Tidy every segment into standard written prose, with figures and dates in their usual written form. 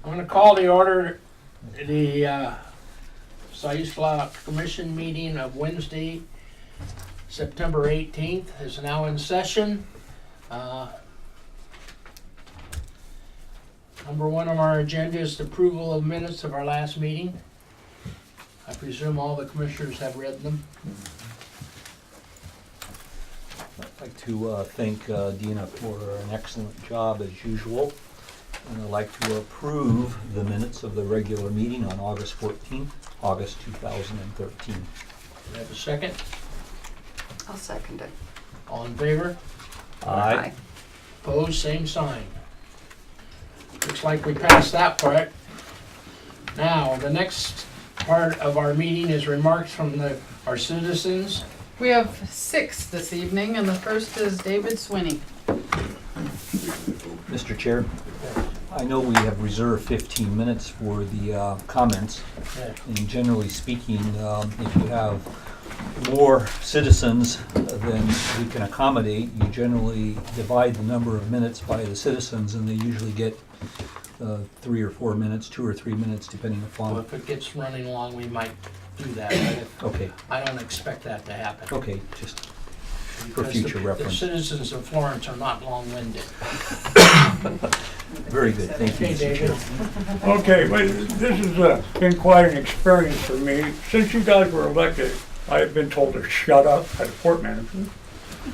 I'm going to call the order the Siuslaw Commission meeting of Wednesday, September 18th is now in session. Number one on our agenda is the approval of minutes of our last meeting. I presume all the commissioners have read them. I'd like to thank Dina for an excellent job as usual. And I'd like to approve the minutes of the regular meeting on August 14th, August 2013. Do I have a second? I'll second it. All in favor? Aye. Opposed, same sign. Looks like we passed that part. Now, the next part of our meeting is remarks from our citizens. We have 6 this evening, and the first is David Swinney. Mr. Chair, I know we have reserved 15 minutes for the comments. Yeah. And generally speaking, if you have more citizens than we can accommodate, you generally divide the number of minutes by the citizens, and they usually get 3 or 4 minutes, 2 or 3 minutes, depending Well, upon. if it gets running long, we might do that, but Okay, I don't expect that to happen. okay, just for Because future the reference. citizens of Florence are not long-winded. Very good, thank you, Okay, Mr. David. Chair. Okay, but this has been quite an experience for me. Since you guys were elected, I have been told to shut up by the port manager.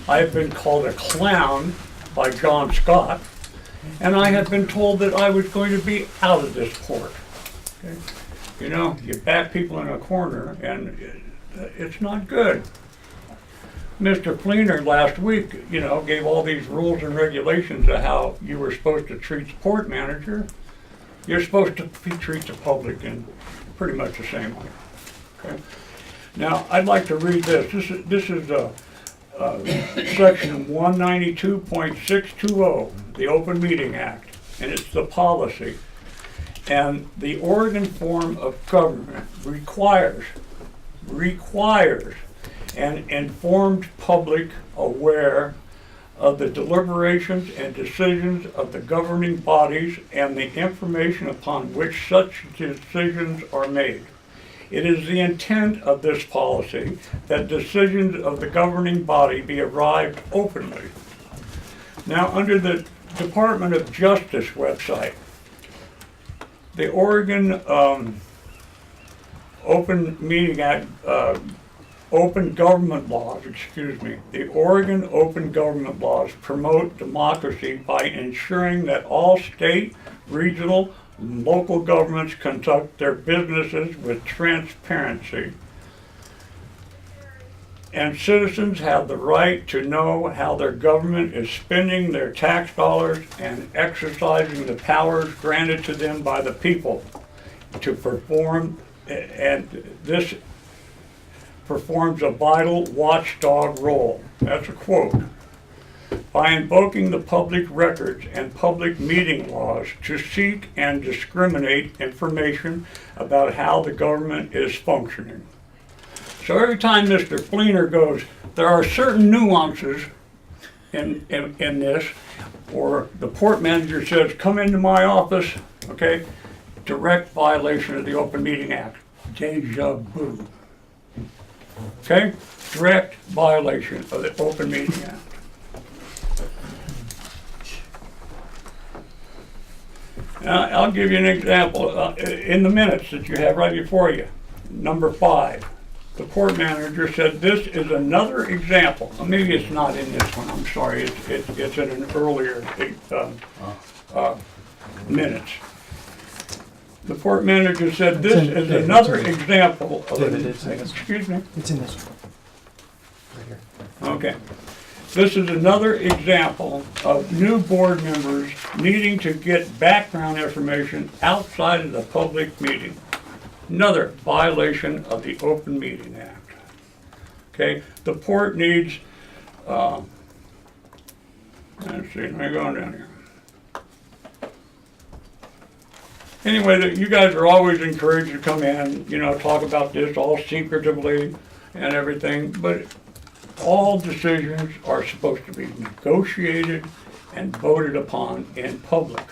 I have been called a clown by John Scott. And I have been told that I was going to be out of this port. Okay? You know, you back people in a corner and it's not good. Mr. Fleener last week, you know, gave all these rules and regulations of how you were supposed to treat the port manager. You're supposed to treat the public in pretty much the same way. Okay? Now, I'd like to read this. This is section 192.620, the Open Meeting Act, and it's the policy. And the Oregon form of government requires an informed public aware of the deliberations and decisions of the governing bodies and the information upon which such decisions are made. It is the intent of this policy that decisions of the governing body be arrived openly. Now, under the Department of Justice website, the Oregon Open Meeting Act, Open Government Laws, the Oregon Open Government Laws promote democracy by ensuring that all state, regional, and local governments conduct their businesses with transparency. And citizens have the right to know how their government is spending their tax dollars and exercising the powers granted to them by the people to perform, and this performs a vital watchdog role. That's a quote. By invoking the public records and public meeting laws to seek and discriminate information about how the government is functioning. So every time Mr. Fleener goes, there are certain nuances in this, or the port manager says, come into my office, okay, direct violation of the Open Meeting Act. Deja vu. Okay, direct violation of the Open Meeting Act. Now, I'll give you an example. In the minutes that you have right before you, number 5, the port manager said this is another example. Maybe it's not in this one, I'm sorry, it's in an earlier minutes. The port manager said this is another example of excuse me? It's in this one. Right here. Okay. This is another example of new board members needing to get background information outside of the public meeting. Another violation of the Open Meeting Act. Okay, the port needs, let's see, let me go down here. Anyway, you guys are always encouraged to come in, you know, talk about this all secretively and everything, but all decisions are supposed to be negotiated and voted upon in public.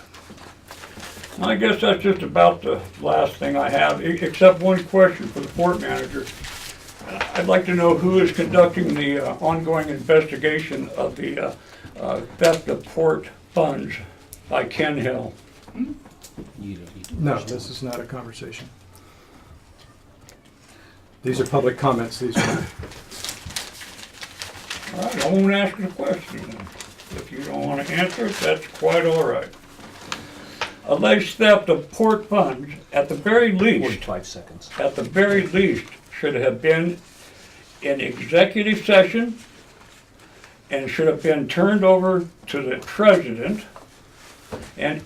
I guess that's just about the last thing I have, except one question for the port manager. I'd like to know who is conducting the ongoing investigation of the theft of port funds by Ken Hill. No, this is not a conversation. These are public comments, these are not. All right, I won't ask the question then. If you don't want to answer it, that's quite all right. Alleged theft of port funds, at the very least, 45 seconds. at the very least, should have been in executive session and should have been turned over to the president and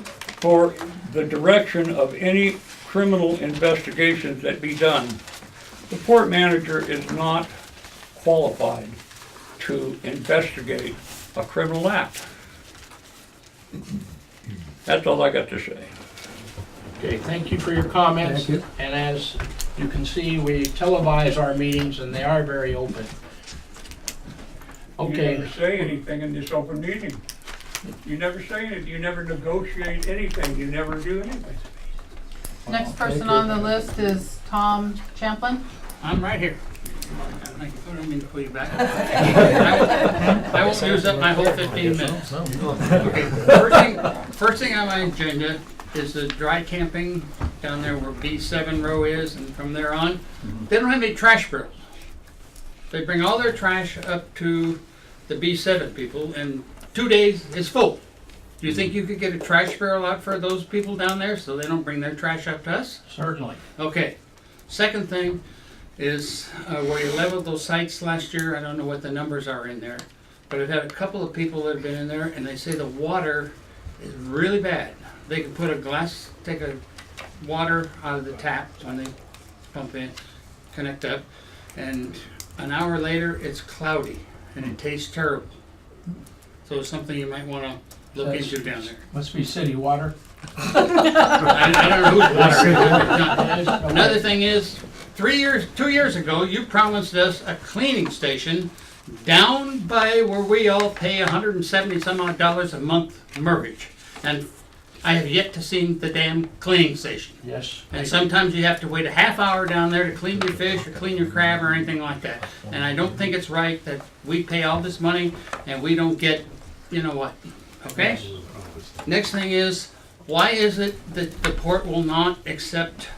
for the direction of any criminal investigations that be done. The port manager is not qualified to investigate a criminal act. That's all I got to say. Okay, thank you for your comments. Thank you. And as you can see, we televise our meetings and they are very open. You Okay, never say anything in this open meeting. You never say anything, you never negotiate anything, you never do anything. Next person on the list is Tom Champlin. I'm right here. I don't mean to pull you back. I won't use up my whole 15 minutes. Okay, first thing on my agenda is the dry camping down there where B7 row is, and from there on. They don't have any trash barrels. They bring all their trash up to the B7 people, and 2 days it's full. Do you think you could get a trash barrel out for those people down there so they don't bring their trash up to us? certainly. Okay. Second thing is where you leveled those sites last year. I don't know what the numbers are in there, but I've had a couple of people that have been in there, and they say the water is really bad. They can put take a water out of the tap when they pump in, connect up, and an hour later it's cloudy and it tastes terrible. So it's something you might want to look into down there. Must be city water. I don't know whose water it is. Another thing is, 2 years ago, you promised us a cleaning station down by where we all pay $170 some odd a month mortgage. And I have yet to see the damn cleaning station. Yes. And sometimes you have to wait a half hour down there to clean your fish or clean your crab or anything like that. And I don't think it's right that we pay all this money and we don't get, you know what, okay? Next thing is, why is it that the port will not accept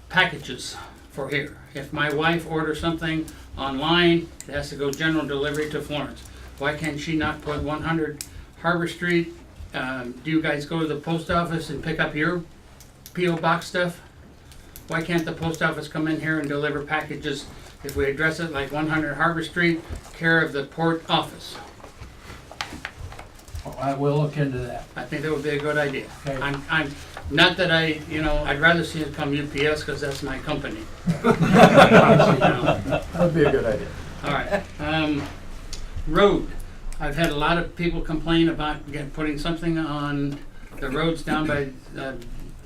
packages for here? If my wife orders something online, it has to go general delivery to Florence. Why can't she not put 100 Harbor Street? Do you guys go to the post office and pick up your P.O. box stuff? Why can't the post office come in here and deliver packages if we address it like 100 Harbor Street, care of the port office? I will look into that. I think that would be a good idea. Okay. I'm not that I'd rather see it come UPS because that's my company. That would be a good idea. All right. Road. I've had a lot of people complain about putting something on the roads down by the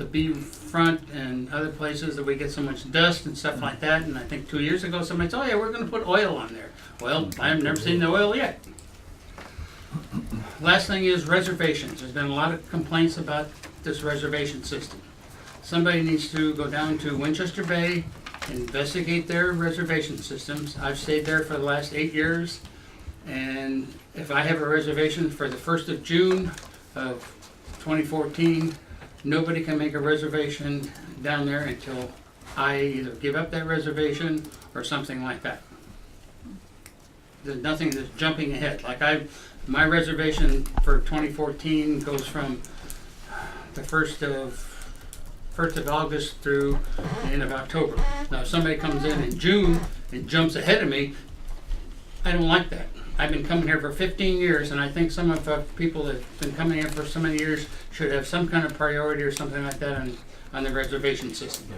B front and other places that we get so much dust and stuff like that. And I think 2 years ago somebody said, oh yeah, we're going to put oil on there. Well, I've never seen the oil yet. Last thing is reservations. There's been a lot of complaints about this reservation system. Somebody needs to go down to Winchester Bay, investigate their reservation systems. I've stayed there for the last 8 years, and if I have a reservation for the 1st of June of 2014, nobody can make a reservation down there until I either give up that reservation or something like that. There's nothing that's jumping ahead. Like my reservation for 2014 goes from the 1st of August through the end of October. Now, if somebody comes in June and jumps ahead of me, I don't like that. I've been coming here for 15 years, and I think some of the people that have been coming here for so many years should have some kind of priority or something like that on the reservation system.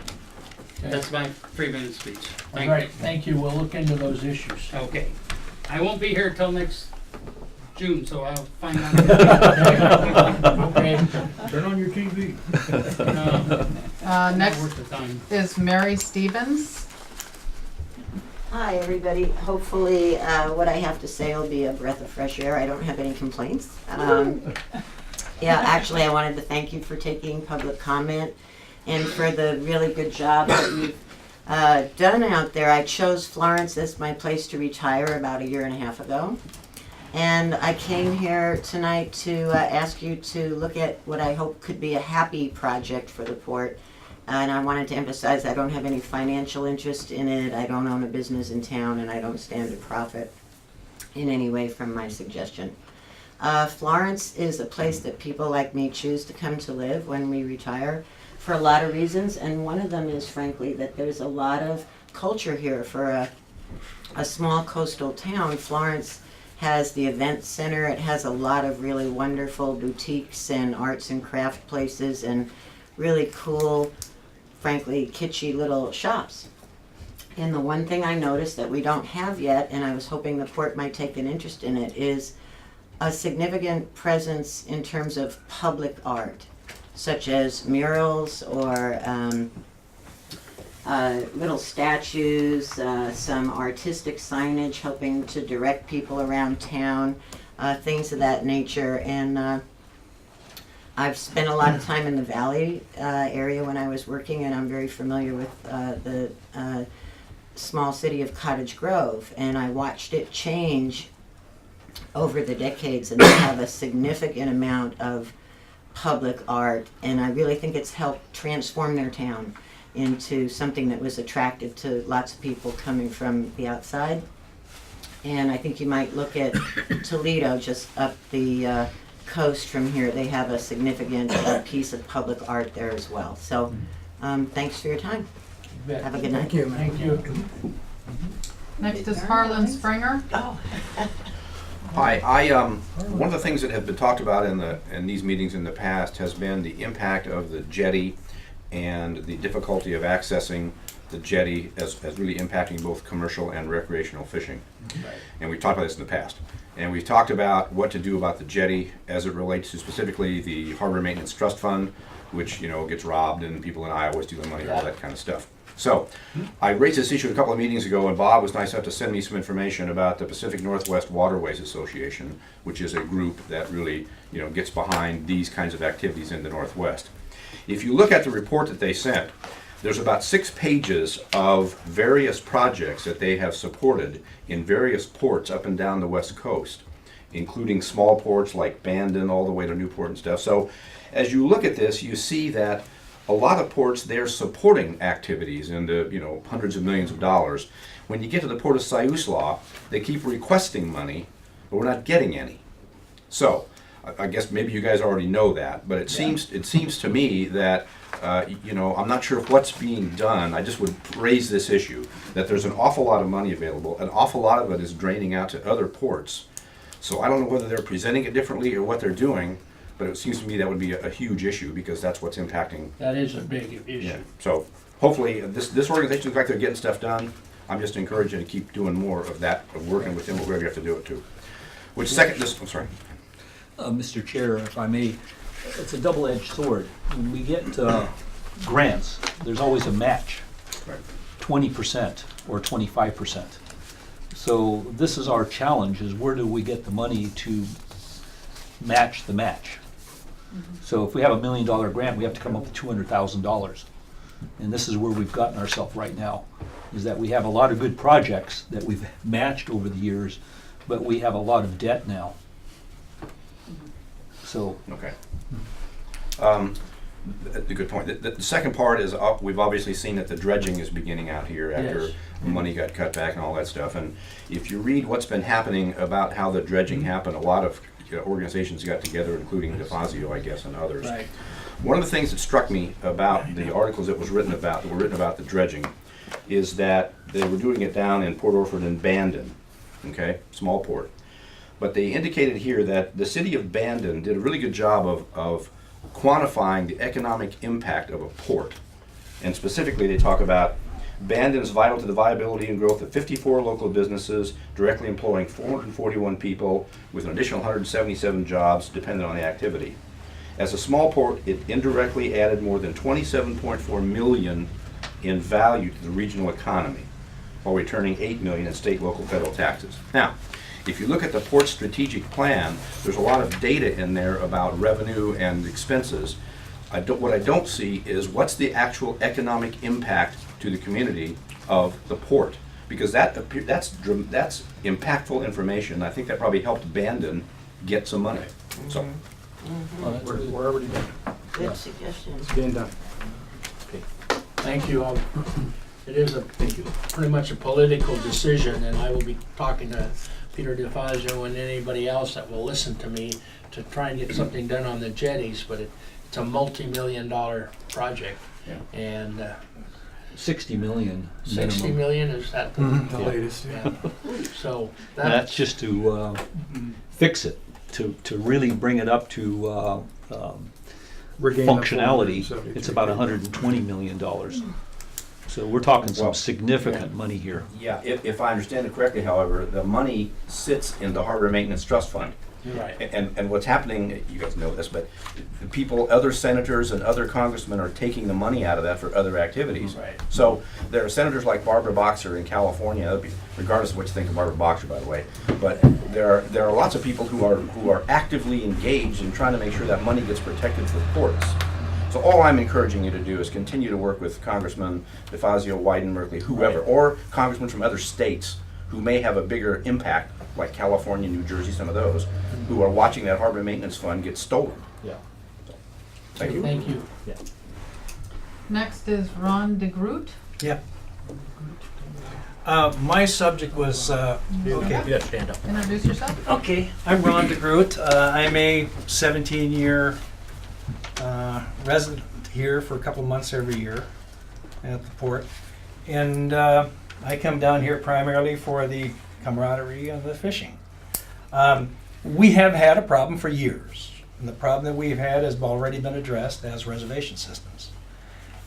Okay. That's my 3-minute speech. All Thank right, you. thank you. We'll look into those issues. Okay. I won't be here till next June, so I'll find out. Okay. Turn on your TV. Next Worth the time. is Mary Stevens. Hi, everybody. Hopefully, what I have to say will be a breath of fresh air. I don't have any complaints. Yeah, actually, I wanted to thank you for taking public comment and for the really good job that you've done out there. I chose Florence as my place to retire about a year and a half ago. And I came here tonight to ask you to look at what I hope could be a happy project for the port. And I wanted to emphasize I don't have any financial interest in it. I don't own a business in town, and I don't stand to profit in any way from my suggestion. Florence is a place that people like me choose to come to live when we retire for a lot of reasons, and one of them is, frankly, that there's a lot of culture here for a small coastal town. Florence has the event center. It has a lot of really wonderful boutiques and arts and craft places and really cool, frankly, kitschy little shops. And the one thing I noticed that we don't have yet, and I was hoping the port might take an interest in it, is a significant presence in terms of public art, such as murals or little statues, some artistic signage helping to direct people around town, things of that nature. And I've spent a lot of time in the Valley area when I was working, and I'm very familiar with the small city of Cottage Grove, and I watched it change over the decades, and they have a significant amount of public art, and I really think it's helped transform their town into something that was attractive to lots of people coming from the outside. And I think you might look at Toledo, just up the coast from here. They have a significant piece of public art there as well. So thanks for your time. Have a good night. Thank you. Thank you. Next is Harlan Springer. Oh. Hi, one of the things that have been talked about in these meetings in the past has been the impact of the jetty and the difficulty of accessing the jetty as really impacting both commercial and recreational fishing. Right. And we've talked about this in the past. And we've talked about what to do about the jetty as it relates to specifically the Harbor Maintenance Trust Fund, which, you know, gets robbed and people in Iowa stealing money, all that kind of stuff. So I raised this issue a couple of meetings ago, and Bob was nice enough to send me some information about the Pacific Northwest Waterways Association, which is a group that really, you know, gets behind these kinds of activities in the Northwest. If you look at the report that they sent, there's about 6 pages of various projects that they have supported in various ports up and down the West Coast, including small ports like Bandon all the way to Newport and stuff. So as you look at this, you see that a lot of ports, they're supporting activities in the, you know, hundreds of millions of dollars. When you get to the port of Siuslaw, they keep requesting money, but we're not getting any. So I guess maybe you guys already know that, but it seems to me that you know, I'm not sure what's being done. I just would raise this issue that there's an awful lot of money available. An awful lot of it is draining out to other ports. So I don't know whether they're presenting it differently or what they're doing, but it seems to me that would be a huge issue because that's what's impacting. That is a big issue. Yeah. So hopefully this organization looks like they're getting stuff done. I'm just encouraging to keep doing more of that, of working with them, whatever you have to do it to. Which second, I'm sorry. Mr. Chair, if I may, it's a double-edged sword. When we get grants, there's always a match, Right. 20% or 25%. So this is our challenge, is where do we get the money to match the match? So if we have $1 million grant, we have to come up with $200,000. And this is where we've gotten ourselves right now, is that we have a lot of good projects that we've matched over the years, but we have a lot of debt now. So Okay. A good point. The second part is we've obviously seen that the dredging is beginning out here after Yes. money got cut back and all that stuff. And if you read what's been happening about how the dredging happened, a lot of organizations got together, including DeFazio, I guess, and others. Right. One of the things that struck me about the articles that were written about the dredging is that they were doing it down in Port Orford and Bandon, okay, small port. But they indicated here that the city of Bandon did a really good job of quantifying the economic impact of a port. And specifically, they talk about Bandon is vital to the viability and growth of 54 local businesses, directly employing 441 people with an additional 177 jobs dependent on the activity. As a small port, it indirectly added more than $27.4 million in value to the regional economy, while returning $8 million in state, local, federal taxes. Now, If you look at the port strategic plan, there's a lot of data in there about revenue and expenses. What I don't see is what's the actual economic impact to the community of the port, because that's impactful information. I think that probably helped Bandon get some money. So We're already done. Good suggestion. It's being done. Thank you. It is pretty much a political decision, and I will be talking to Peter DeFazio and anybody else that will listen to me to try and get something done on the jetties, but it's a multi-million-dollar project. Yeah. And 60 million 60 minimum. million, is that the? The Yeah. latest, yeah. Yeah. So That's just to fix it, to really bring it up to Regain the functionality. 473. It's about $120 million. So we're talking some Well, significant money here. yeah, if I understand it correctly, however, the money sits in the Harbor Maintenance Trust Fund. Right. And what's happening, you guys know this, but the people, other senators and other congressmen are taking the money out of that for other activities. Right. So there are senators like Barbara Boxer in California, regardless of what you think of Barbara Boxer, by the way, but there are lots of people who are actively engaged in trying to make sure that money gets protected for ports. So all I'm encouraging you to do is continue to work with Congressman DeFazio, Wyden, Merkley, whoever, or congressmen from other states who may have a bigger impact, like California, New Jersey, some of those, who are watching that harbor maintenance fund get stolen. Yeah. Thank you. Thank you. Next is Ron DeGroot. Yeah. My subject was, okay. Stand up. Introduce yourself. Okay, I'm Ron DeGroot. I'm a 17-year resident here for a couple of months every year at the port. And I come down here primarily for the camaraderie of the fishing. We have had a problem for years. And the problem that we've had has already been addressed as reservation systems.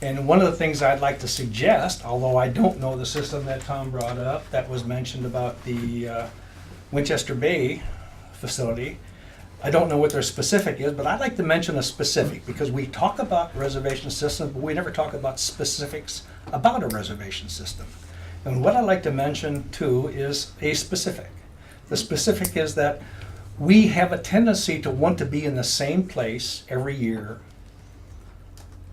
And one of the things I'd like to suggest, although I don't know the system that Tom brought up, that was mentioned about the Winchester Bay facility. I don't know what their specific is, but I'd like to mention a specific, because we talk about reservation systems, but we never talk about specifics about a reservation system. And what I'd like to mention too is a specific. The specific is that we have a tendency to want to be in the same place every year.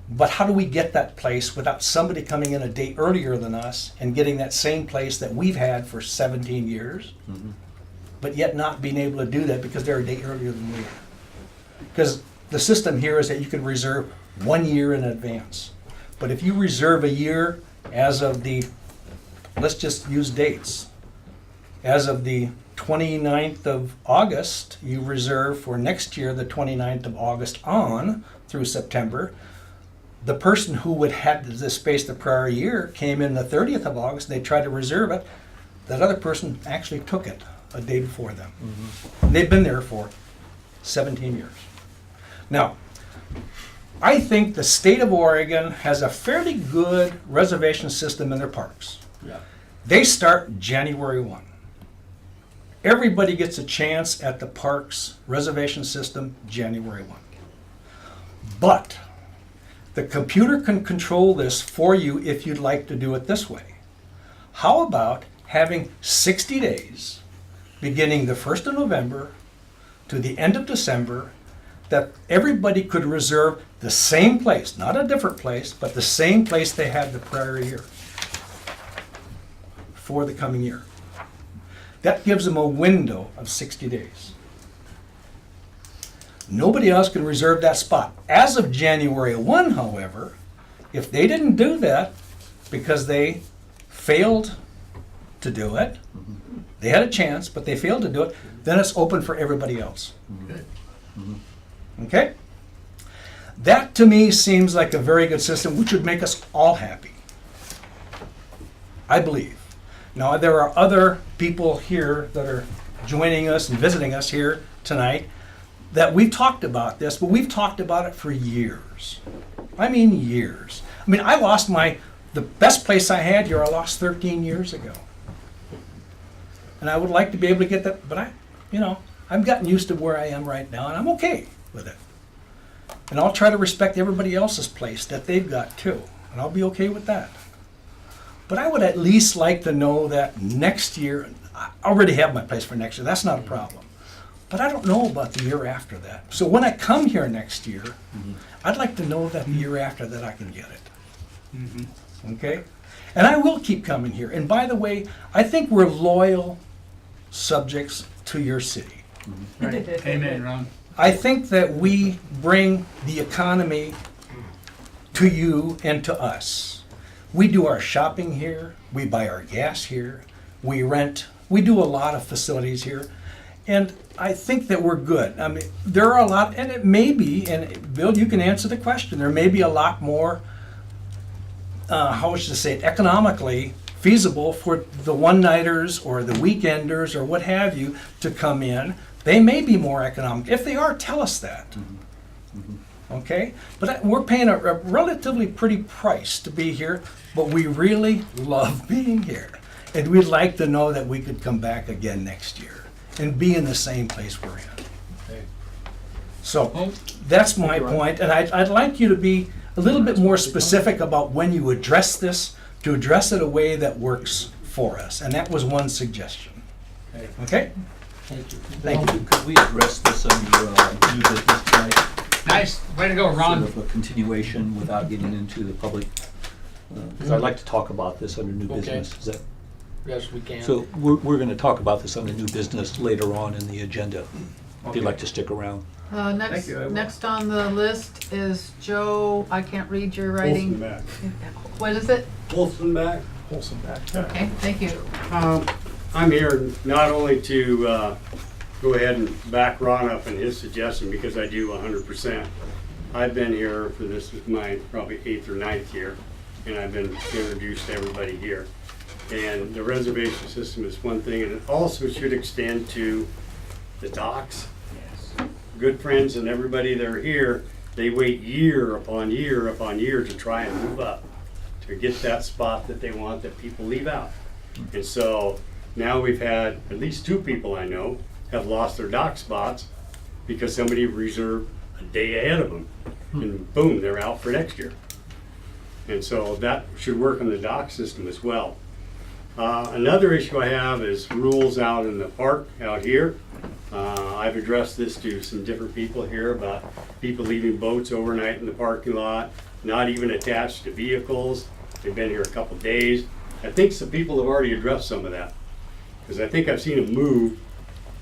But how do we get that place without somebody coming in a day earlier than us and getting that same place that we've had for 17 years, but yet not being able to do that because they're a day earlier than we are? Because the system here is that you can reserve 1 year in advance. But if you reserve a year as of the, let's just use dates, as of the 29th of August, you reserve for next year, the 29th of August on through September. The person who would have this space the prior year came in the 30th of August, they tried to reserve it. That other person actually took it a day before them. And they've been there for 17 years. Now, I think the state of Oregon has a fairly good reservation system in their parks. Yeah. They start January 1. Everybody gets a chance at the parks reservation system January 1. But the computer can control this for you if you'd like to do it this way. How about having 60 days, beginning the 1st of November to the end of December, that everybody could reserve the same place, not a different place, but the same place they had the prior year for the coming year. That gives them a window of 60 days. Nobody else can reserve that spot. As of January 1, however, if they didn't do that because they failed to do it, they had a chance, but they failed to do it, then it's open for everybody else. Good. Okay? That to me seems like a very good system, which would make us all happy. I believe. Now, there are other people here that are joining us and visiting us here tonight that we've talked about this, but we've talked about it for years. I mean years. I mean, I lost the best place I had here, I lost 13 years ago. And I would like to be able to get that, but I've gotten used to where I am right now, and I'm okay with it. And I'll try to respect everybody else's place that they've got too, and I'll be okay with that. But I would at least like to know that next year, I already have my place for next year, that's not a problem. But I don't know about the year after that. So when I come here next year, I'd like to know that the year after that I can get it. Okay? And I will keep coming here. And by the way, I think we're loyal subjects to your city. Amen, Ron. I think that we bring the economy to you and to us. We do our shopping here, we buy our gas here, we rent, we do a lot of facilities here. And I think that we're good. I mean, there are a lot, and it may be, and Bill, you can answer the question, there may be a lot more, how should I say it, economically feasible for the one-nighters or the weekenders or what have you to come in. They may be more economic. If they are, tell us that. Okay? But we're paying a relatively pretty price to be here, but we really love being here. And we'd like to know that we could come back again next year and be in the same place we're in. So that's my point, and I'd like you to be a little bit more specific about when you address this, to address it a way that works for us. And that was one suggestion. Okay? Thank you. Thank you. Could we address this under new business tonight? Nice, way to go, Ron. Sort of a continuation without getting into the public, because I'd like to talk about this under new Okay. business. Is that, Yes, we can. so we're going to talk about this under new business later on in the agenda, if you'd like to stick around. Next, you, I will. next on the list is Joe, I can't read your writing. Back. What is it? Wolfson back. Wholesome back. Okay, thank you. I'm here not only to go ahead and back Ron up in his suggestion, because I do 100%. I've been here for this is my probably 8th or 9th year, and I've been introduced to everybody here. And the reservation system is one thing, and it also should extend to the docks. Good friends and everybody that are here, they wait year upon year upon year to try and move up, to get that spot that they want that people leave out. And so now we've had at least 2 people I know have lost their dock spots because somebody reserved a day ahead of them. And boom, they're out for next year. And so that should work on the dock system as well. Another issue I have is rules out in the park out here. I've addressed this to some different people here about people leaving boats overnight in the parking lot, not even attached to vehicles. They've been here a couple days. I think some people have already addressed some of that, because I think I've seen them move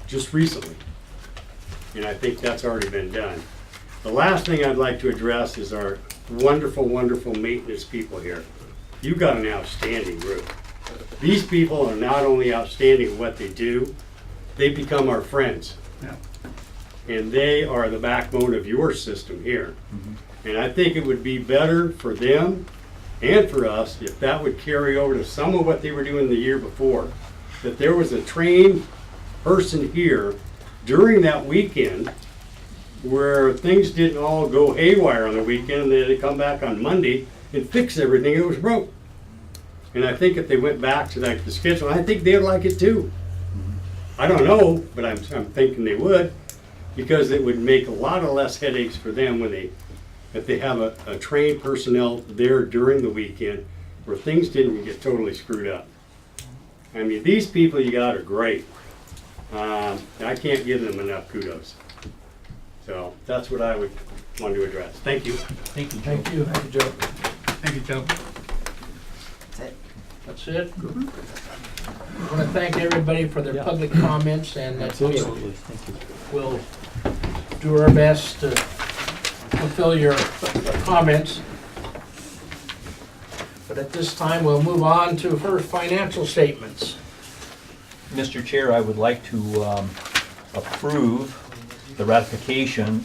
just recently. And I think that's already been done. The last thing I'd like to address is our wonderful, wonderful maintenance people here. You've got an outstanding group. These people are not only outstanding at what they do, they become our friends. And they are the backbone of your system here. And I think it would be better for them and for us if that would carry over to some of what they were doing the year before. That there was a trained person here during that weekend where things didn't all go haywire on the weekend, and they'd come back on Monday and fix everything that was broke. And I think if they went back to like the schedule, I think they'd like it too. I don't know, but I'm thinking they would, because it would make a lot of less headaches for them when if they have a trained personnel there during the weekend where things didn't get totally screwed up. I mean, these people you got are great. I can't give them enough kudos. So that's what I would want to address. Thank you. Thank you, Joe. Thank you. Thank you, Joe. Thank you, Joe. That's it? I want to thank everybody for their public comments, and that Absolutely, thank you. we'll do our best to fulfill your comments. But at this time, we'll move on to first financial statements. Mr. Chair, I would like to approve the ratification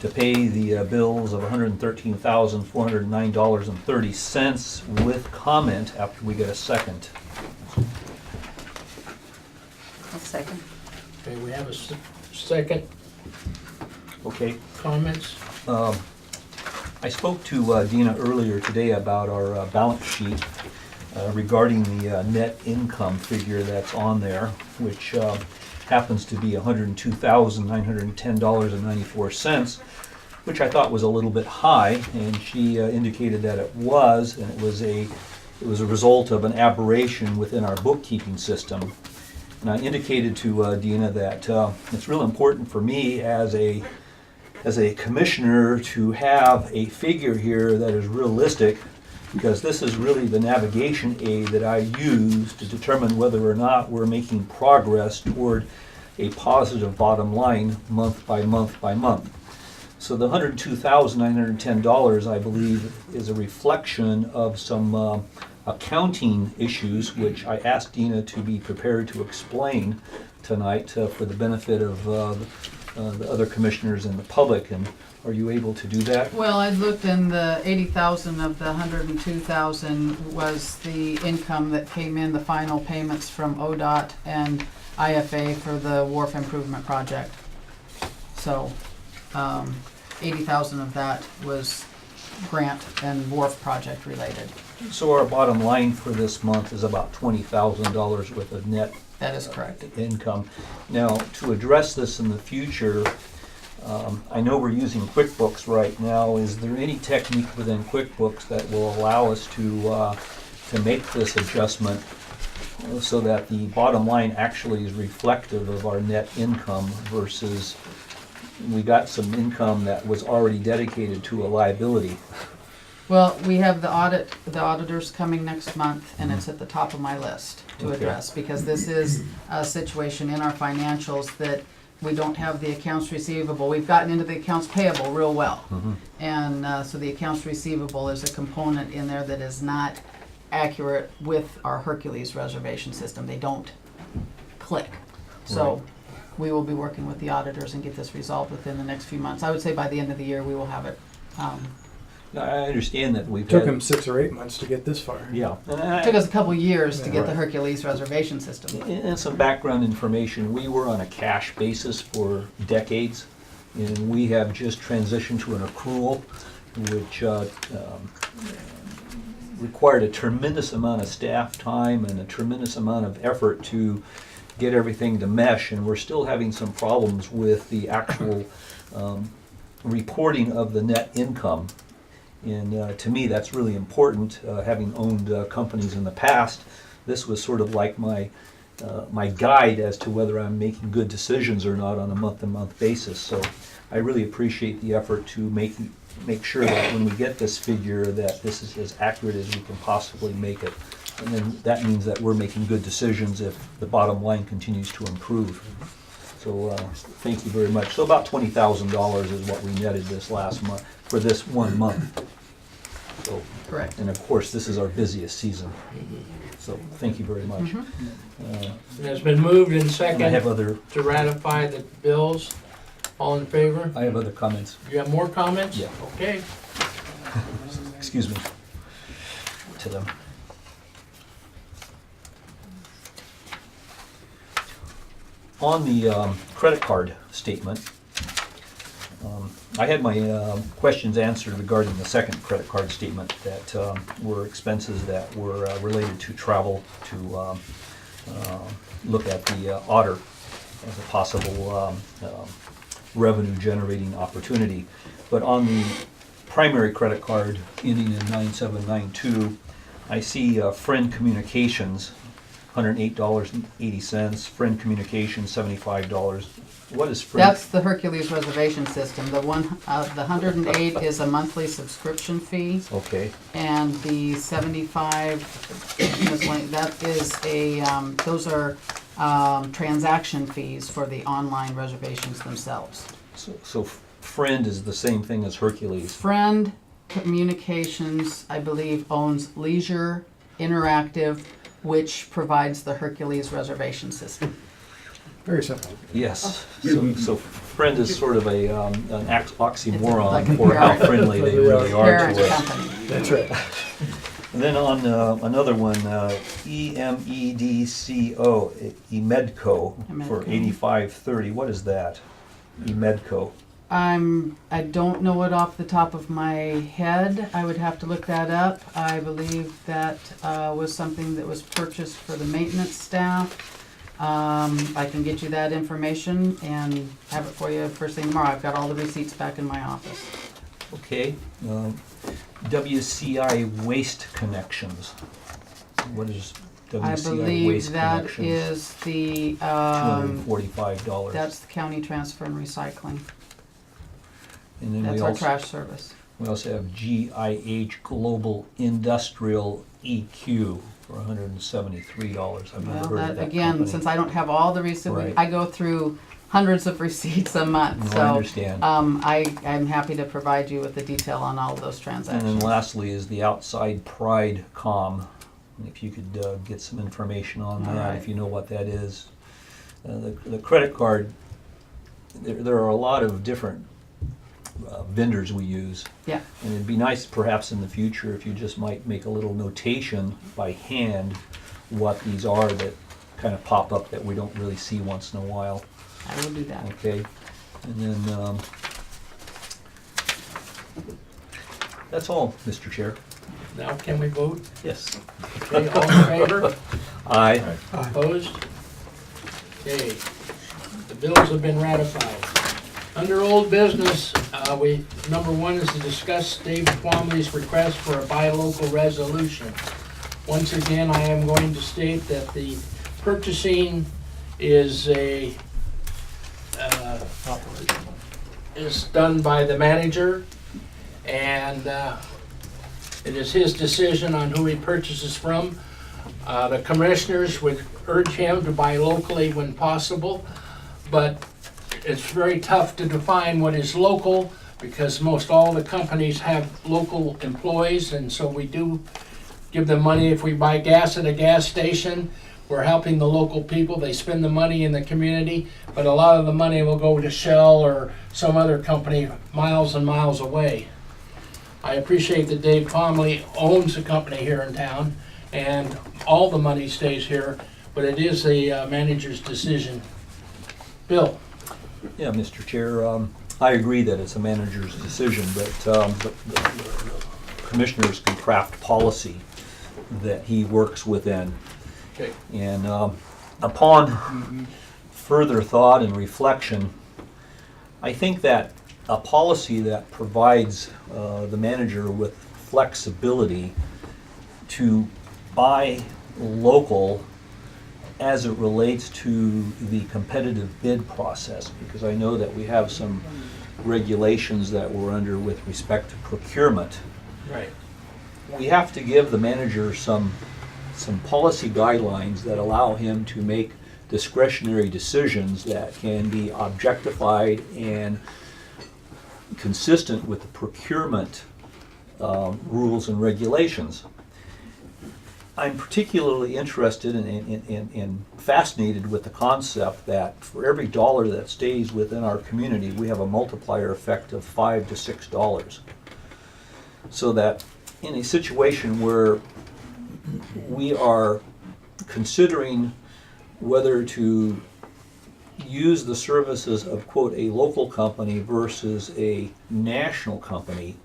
to pay the bills of $113,409.30 with comment after we get a second. I'll second. Okay, we have a second. Okay. Comments? I spoke to Dina earlier today about our balance sheet regarding the net income figure that's on there, which happens to be $102,910.94, which I thought was a little bit high, and she indicated that it was, and it was a It was a result of an aberration within our bookkeeping system. And I indicated to Dina that it's real important for me as a commissioner to have a figure here that is realistic, because this is really the navigation aid that I use to determine whether or not we're making progress toward a positive bottom line month by month by month. So the $102,910, I believe, is a reflection of some accounting issues, which I asked Dina to be prepared to explain tonight for the benefit of the other commissioners and the public. And are you able to do that? Well, I looked, and the 80,000 of the 102,000 was the income that came in, the final payments from ODOT and IFA for the wharf improvement project. So 80,000 of that was grant and wharf project related. So our bottom line for this month is about $20,000 worth of net That is correct. income. Now, to address this in the future, I know we're using QuickBooks right now. Is there any technique within QuickBooks that will allow us to make this adjustment so that the bottom line actually is reflective of our net income versus we got some income that was already dedicated to a liability? Well, we have the auditors coming next month, and it's at the top of my list to Okay. address, because this is a situation in our financials that we don't have the accounts receivable. We've gotten into the accounts payable real well. And so the accounts receivable is a component in there that is not accurate with our Hercules reservation system. They don't click. So we will be working with the auditors and get this resolved within the next few months. I would say by the end of the year, we will have it. Now, I understand that we've Took had... him 6 or 8 months to get this far. Yeah. It took us a couple years to get the Right. Hercules reservation system. And some background information, we were on a cash basis for decades, and we have just transitioned to an accrual, which required a tremendous amount of staff time and a tremendous amount of effort to get everything to mesh, and we're still having some problems with the actual reporting of the net income. And to me, that's really important. Having owned companies in the past, this was sort of like my guide as to whether I'm making good decisions or not on a month-to-month basis. So I really appreciate the effort to make sure that when we get this figure, that this is as accurate as we can possibly make it. And then that means that we're making good decisions if the bottom line continues to improve. So thank you very much. So about $20,000 is what we netted this last month, for this 1 month. So, Correct. and of course, this is our busiest season. So thank you very much. And it's been moved and And I have second other, to ratify the bills. All in favor? I have other comments. You have more comments? Yeah. Okay. Excuse me. To them. On the credit card statement, I had my questions answered regarding the second credit card statement that were expenses that were related to travel to look at the otter as a possible revenue generating opportunity. But on the primary credit card ending in 9792, I see Friend Communications, $108.80, Friend Communications, $75. What is Friend? That's the Hercules reservation system. The 108 is a monthly subscription fee, Okay, and the 75, that is those are transaction fees for the online reservations themselves. so Friend is the same thing as Hercules. Friend Communications, I believe, owns Leisure Interactive, which provides the Hercules reservation system. Very simple. Yes, so Friend is sort of an oxymoron Like a for how parent. friendly they really are Parent to us. company. That's right. And then on another one, EMEDCO, Emedco, for Emedco. $85.30. What is that? Emedco. I don't know it off the top of my head. I would have to look that up. I believe that was something that was purchased for the maintenance staff. I can get you that information and have it for you first thing tomorrow. I've got all the receipts back in my office. Okay, WCI Waste Connections. What is I WCI believe Waste that Connections? is the, $245. that's the county transfer and recycling. And then That's we our also, trash service. we also have GIH Global Industrial EQ for $173. I've never Well, heard of that, that again, company. since I don't have all the receipts, Right. I go through hundreds of receipts a month, No, so. I understand. I'm happy to provide you with the detail on all of those And transactions. then lastly is the Outside Pride Com. And if you could get some information on All that, right. if you know what that is. The credit card, there are a lot of different vendors we use. Yeah, And it'd be nice perhaps in the future if you just might make a little notation by hand what these are that kind of pop up that we don't really see once in a while. I will do that. Okay, and then, that's all, Mr. Chair. Now can we vote? Yes. Okay, all in favor? Aye. Opposed? Okay, the bills have been ratified. Under old business, number one is to discuss Dave Twomley's request for a buy local resolution. Once again, I am going to state that the purchasing is is done by the manager, and it is his decision on who he purchases from. The commissioners would urge him to buy locally when possible, but it's very tough to define what is local because most all the companies have local employees, and so we do give them money. If we buy gas at a gas station, we're helping the local people. They spend the money in the community, but a lot of the money will go to Shell or some other company miles and miles away. I appreciate that Dave Twomley owns a company here in town, and all the money stays here, but it is the manager's decision. Bill? Yeah, Mr. Chair, I agree that it's a manager's decision, but the commissioners can craft policy that he works within. Okay. And upon further thought and reflection, I think that a policy that provides the manager with flexibility to buy local as it relates to the competitive bid process, because I know that we have some regulations that we're under with respect to procurement. Right. We have to give the manager some policy guidelines that allow him to make discretionary decisions that can be objectified and consistent with the procurement rules and regulations. I'm particularly interested and fascinated with the concept that for every dollar that stays within our community, we have a multiplier effect of $5 to $6. So that in a situation where we are considering whether to use the services of, quote, a local company versus a national company,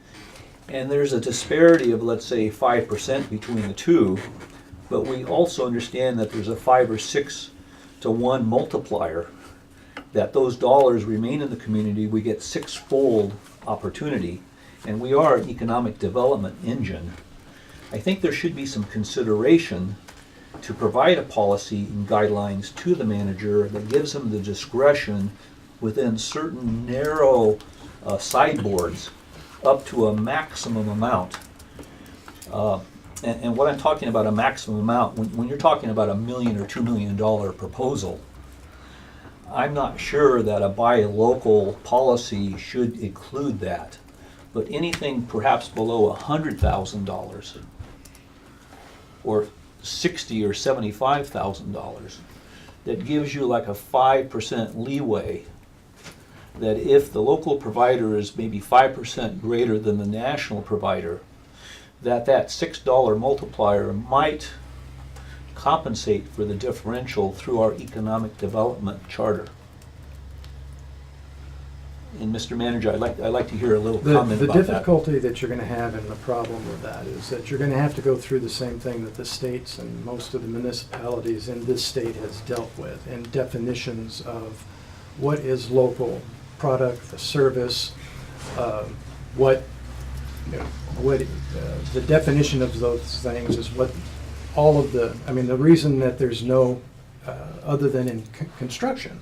and there's a disparity of, let's say, 5% between the two, but we also understand that there's a 5 or 6 to 1 multiplier, that those dollars remain in the community, we get six-fold opportunity, and we are an economic development engine. I think there should be some consideration to provide a policy and guidelines to the manager that gives him the discretion within certain narrow sideboards up to a maximum amount. And what I'm talking about, a maximum amount, when you're talking about $1 million or $2 million proposal, I'm not sure that a buy local policy should include that. But anything perhaps below $100,000 or $60,000 or $75,000, that gives you like a 5% leeway, that if the local provider is maybe 5% greater than the national provider, that $6 multiplier might compensate for the differential through our economic development charter. And Mr. Manager, I'd like to hear a little comment The about that. difficulty that you're going to have and the problem with that is that you're going to have to go through the same thing that the states and most of the municipalities in this state has dealt with, and definitions of what is local product, the service, what you know, what, the definition of those things is what all of the, I mean, the reason that there's no, other than in construction,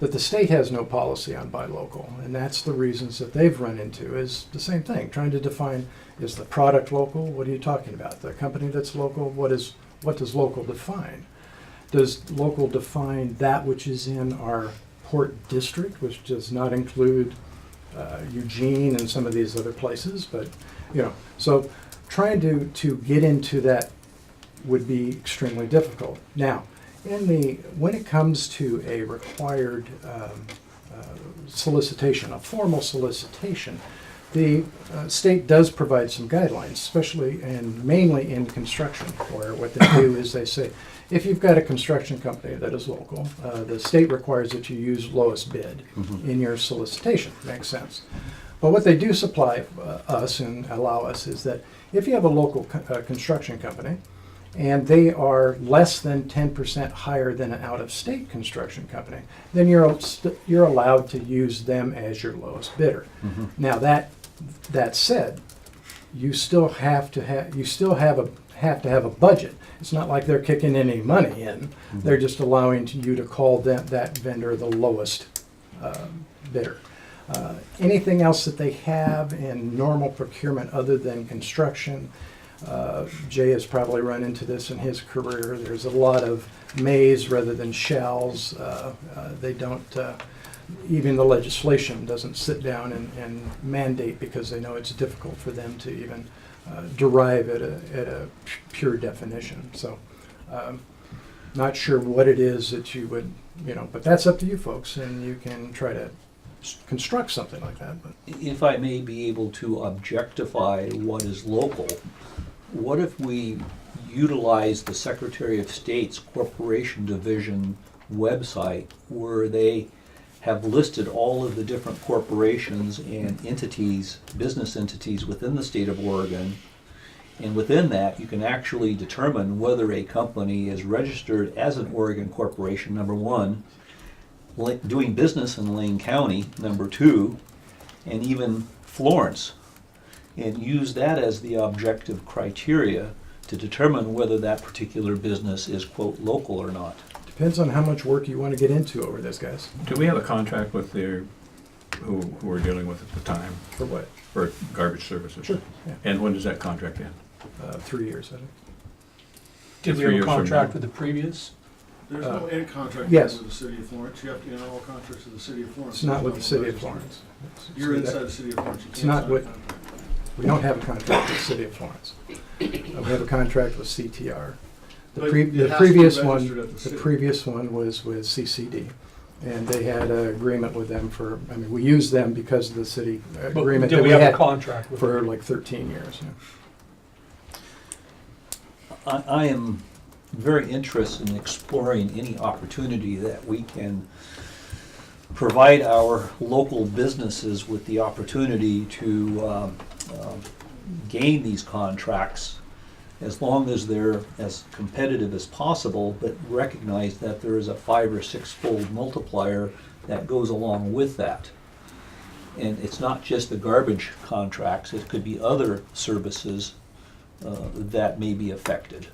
that the state has no policy on buy local, and that's the reasons that they've run into is the same thing, trying to define, is the product local? What are you talking about? The company that's local? What does local define? Does local define that which is in our port district, which does not include Eugene and some of these other places? But, you know, so trying to get into that would be extremely difficult. Now, when it comes to a required solicitation, a formal solicitation, the state does provide some guidelines, especially and mainly in construction, where what they do is they say, if you've got a construction company that is local, the state requires that you use lowest bid in your solicitation. Makes sense. But what they do supply us and allow us is that if you have a local construction company, and they are less than 10% higher than an out-of-state construction company, then you're allowed to use them as your lowest bidder. Now that said, you still have to have a budget. It's not like they're kicking any money in. They're just allowing you to call that vendor the lowest bidder. Anything else that they have in normal procurement other than construction, Jay has probably run into this in his career. There's a lot of mays rather than shalls. They don't, even the legislation doesn't sit down and mandate because they know it's difficult for them to even derive at a pure definition. So, not sure what it is that you would, but that's up to you folks, and you can try to construct something like that. But If I may be able to objectify what is local, what if we utilize the Secretary of State's Corporation Division website, where they have listed all of the different corporations and entities, business entities within the state of Oregon, and within that you can actually determine whether a company is registered as an Oregon corporation, number one, doing business in Lane County, number two, and even Florence, and use that as the objective criteria to determine whether that particular business is, quote, local or not. depends on how much work you want to get into over this, guys. Do we have a contract with who we're dealing with at the time For what? for garbage services? Sure. Yeah. And when does that contract end? 3 years, I think. Did we 3 have a years from contract now? with the previous? There's no end contract yes. with the city of Florence. You have to enter all contracts with the city of Florence. It's not with the There's city no of registry. Florence. You're So inside that- the city of Florence. You it's can't not sign a with- contract. We don't have a contract with the city of Florence. We have a contract with CTR. The But pre- it the has to be previous registered one, at the the city. previous one was with CCD. And they had an agreement with them for, we used them because of the city agreement that we had contract with for like 13 years. Yeah. I am very interested in exploring any opportunity that we can provide our local businesses with the opportunity to gain these contracts, as long as they're as competitive as possible, but recognize that there is a 5 or 6-fold multiplier that goes along with that. And it's not just the garbage contracts, it could be other services that may be affected.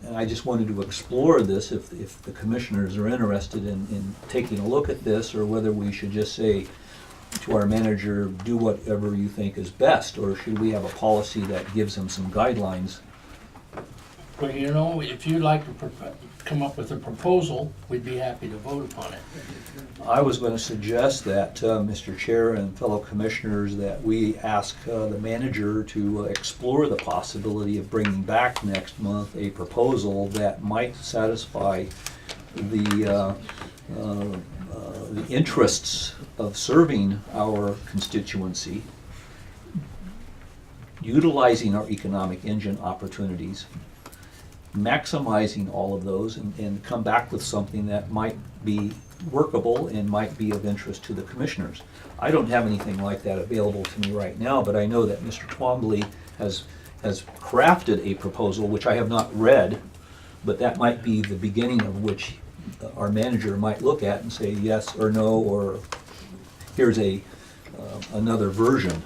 And I just wanted to explore this, if the commissioners are interested in taking a look at this, or whether we should just say to our manager, do whatever you think is best, or should we have a policy that gives them some guidelines? Well, if you'd like to come up with a proposal, we'd be happy to vote upon it. I was going to suggest that, Mr. Chair and fellow commissioners, that we ask the manager to explore the possibility of bringing back next month a proposal that might satisfy the interests of serving our constituency, utilizing our economic engine opportunities, maximizing all of those, and come back with something that might be workable and might be of interest to the commissioners. I don't have anything like that available to me right now, but I know that Mr. Twombly has crafted a proposal, which I have not read, but that might be the beginning of which our manager might look at and say yes or no, or here's another version.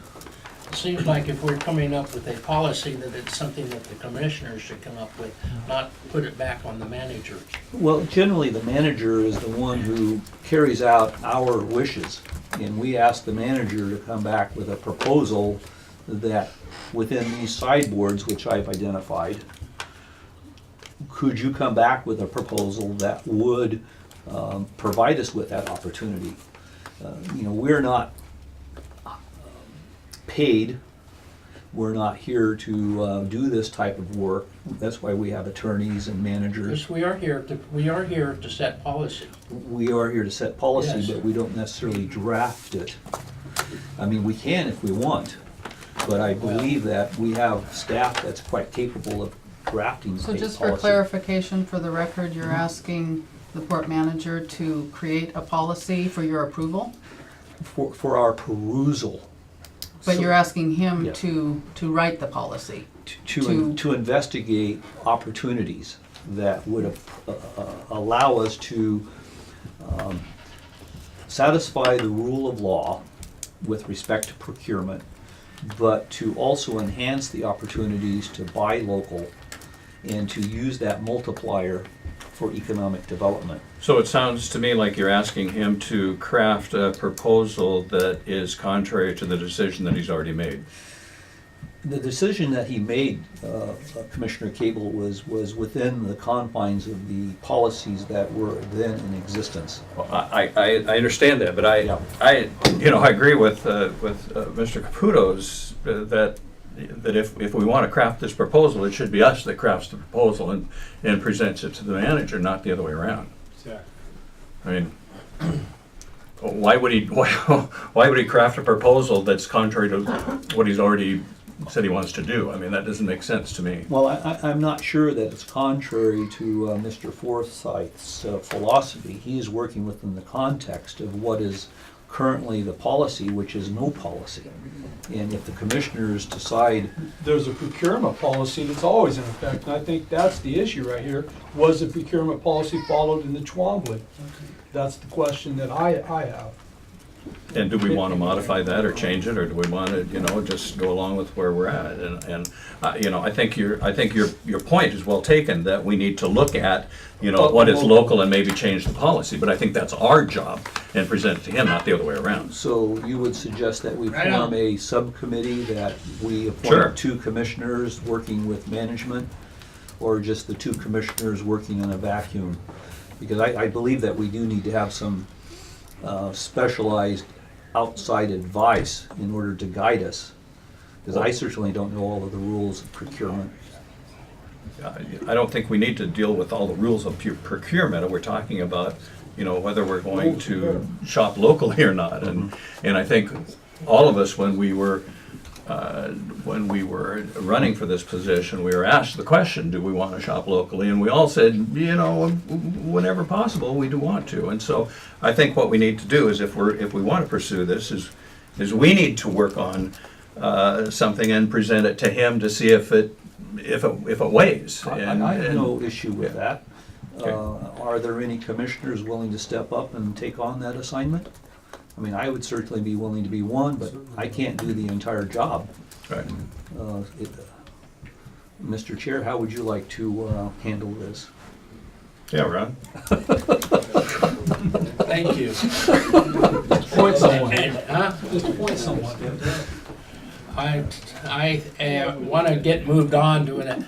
It seems like if we're coming up with a policy, that it's something that the commissioners should come up with, not put it back on the manager. Well, generally, the manager is the one who carries out our wishes, and we ask the manager to come back with a proposal that, within these sideboards which I've identified, could you come back with a proposal that would provide us with that opportunity? We're not paid. We're not here to do this type of work. That's why we have attorneys and managers. Yes, we are here to set policy. We are here to set policy, Yes. but we don't necessarily draft it. I mean, we can if we want, but I believe that we have staff that's quite capable of drafting a So policy. just for clarification, for the record, you're asking the port manager to create a policy for your approval? For our perusal. But So- you're asking him Yeah. to write the policy? To investigate opportunities that would allow us to satisfy the rule of law with respect to procurement, but to also enhance the opportunities to buy local and to use that multiplier for economic development. So it sounds to me like you're asking him to craft a proposal that is contrary to the decision that he's already made. The decision that he made, Commissioner Cable, was within the confines of the policies that were then in existence. Well, I understand that, but I agree with Mr. Caputo's that if we want to craft this proposal, it should be us that crafts the proposal and presents it to the manager, not the other way around. I mean, why would he craft a proposal that's contrary to what he's already said he wants to do? I mean, that doesn't make sense to me. Well, I'm not sure that it's contrary to Mr. Forsyth's philosophy. He is working within the context of what is currently the policy, which is no policy. And if the commissioners decide, There's a procurement policy that's always in effect, and I think that's the issue right here. Was the procurement policy followed in the Twombly? That's the question that I have. And do we want to modify that or change it, or do we want to, just go along with where we're at? I think your point is well taken, that we need to look at, what is local and maybe change the policy. But I think that's our job, and present it to him, not the other way around. so you would suggest that we Right form on. a subcommittee, that we Sure. appoint 2 commissioners working with management, or just the 2 commissioners working in a vacuum? Because I believe that we do need to have some specialized outside advice in order to guide us, because I certainly don't know all of the rules of procurement. I don't think we need to deal with all the rules of procurement. We're talking about, whether we're going to shop locally or not. And I think all of us, when we were running for this position, we were asked the question, do we want to shop locally? And we all said, whenever possible, we do want to. And so I think what we need to do is, if we want to pursue this, is we need to work on something and present it to him to see if it weighs. I have no issue with that. Are there any commissioners willing to step up and take on that assignment? I mean, I would certainly be willing to be one, but I can't do the entire job. Right. Mr. Chair, how would you like to handle this? Yeah, Ron. Thank you. Point someone. Huh? Just point someone. I want to get moved on to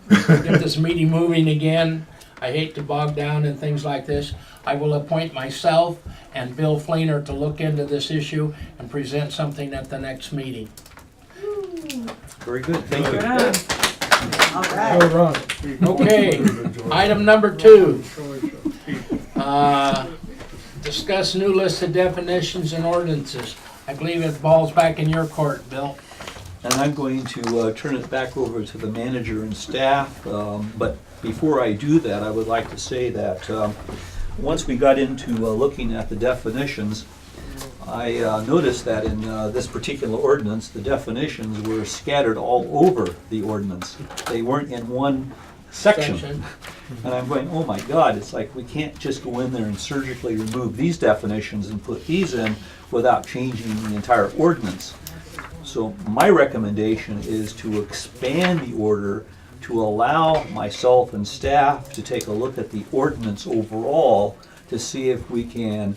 get this meeting moving again. I hate to bog down in things like this. I will appoint myself and Bill Fleener to look into this issue and present something at the next meeting. Very good, thank you. All right. Go Ron. Okay, item number 2. Discuss new list of definitions and ordinances. I believe it falls back in your court, Bill. And I'm going to turn it back over to the manager and staff, but before I do that, I would like to say that once we got into looking at the definitions, I noticed that in this particular ordinance, the definitions were scattered all over the ordinance. They weren't in one section. And I'm going, oh my God, it's like we can't just go in there and surgically remove these definitions and put these in without changing the entire ordinance. So my recommendation is to expand the order to allow myself and staff to take a look at the ordinance overall to see if we can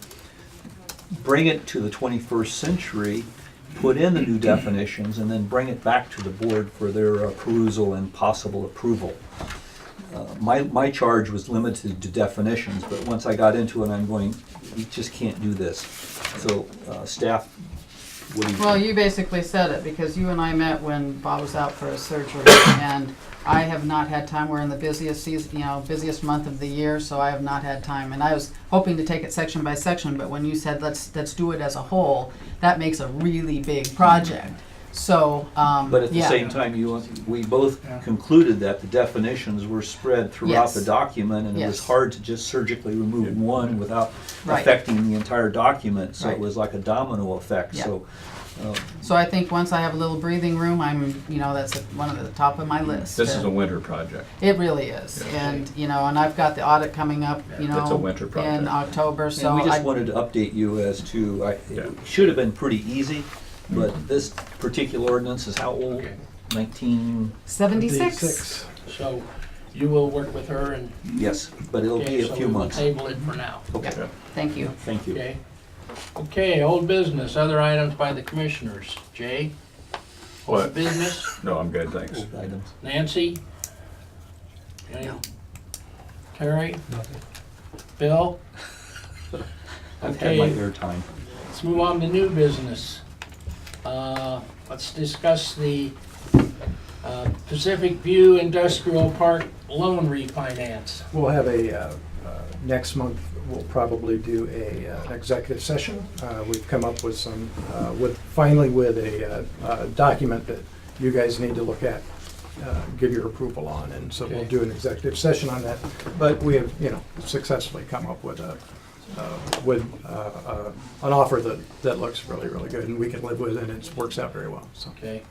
bring it to the 21st century, put in the new definitions, and then bring it back to the board for their perusal and possible approval. My charge was limited to definitions, but once I got into it, I'm going, we just can't do this. So staff, what do you Well, think? you basically said it, because you and I met when Bob was out for his surgery, and I have not had time. We're in the busiest season, busiest month of the year, so I have not had time. And I was hoping to take it section by section, but when you said let's do it as a whole, that makes a really big project. So, But at the yeah. same time, we both concluded that the definitions were spread throughout the Yes. document, and it was Yes. hard to just surgically remove one without Right. affecting the entire document. So it Right. was like a domino effect. Yeah. So So I think once I have a little breathing room, that's one of the top of my list. This is a winter project. It really is, Yeah. and I've got the audit coming up, It's a winter project. in October, so and we just I- wanted to update you as to, Yeah. it should have been pretty easy, but this particular ordinance is how old? Okay. 19, 76. So you will work with her and. yes, but it'll Okay, be a so few we will months. table it for now. Okay, Yeah. Thank you. thank you. Okay. Okay, old business, other items by the commissioners. Jay? Old What? business? No, I'm good, thanks. Old items. Nancy? Any? No. Terry? Bill? I've had my Okay, airtime. let's move on to new business. Let's discuss the Pacific View Industrial Park loan refinance. We'll have next month, we'll probably do an executive session. We've come up with finally with a document that you guys need to look at, give your approval on, and so we'll Okay. do an executive session on that. But we have, successfully come up with an offer that looks really, really good, and we can live with it, and it works out very well, so. Okay,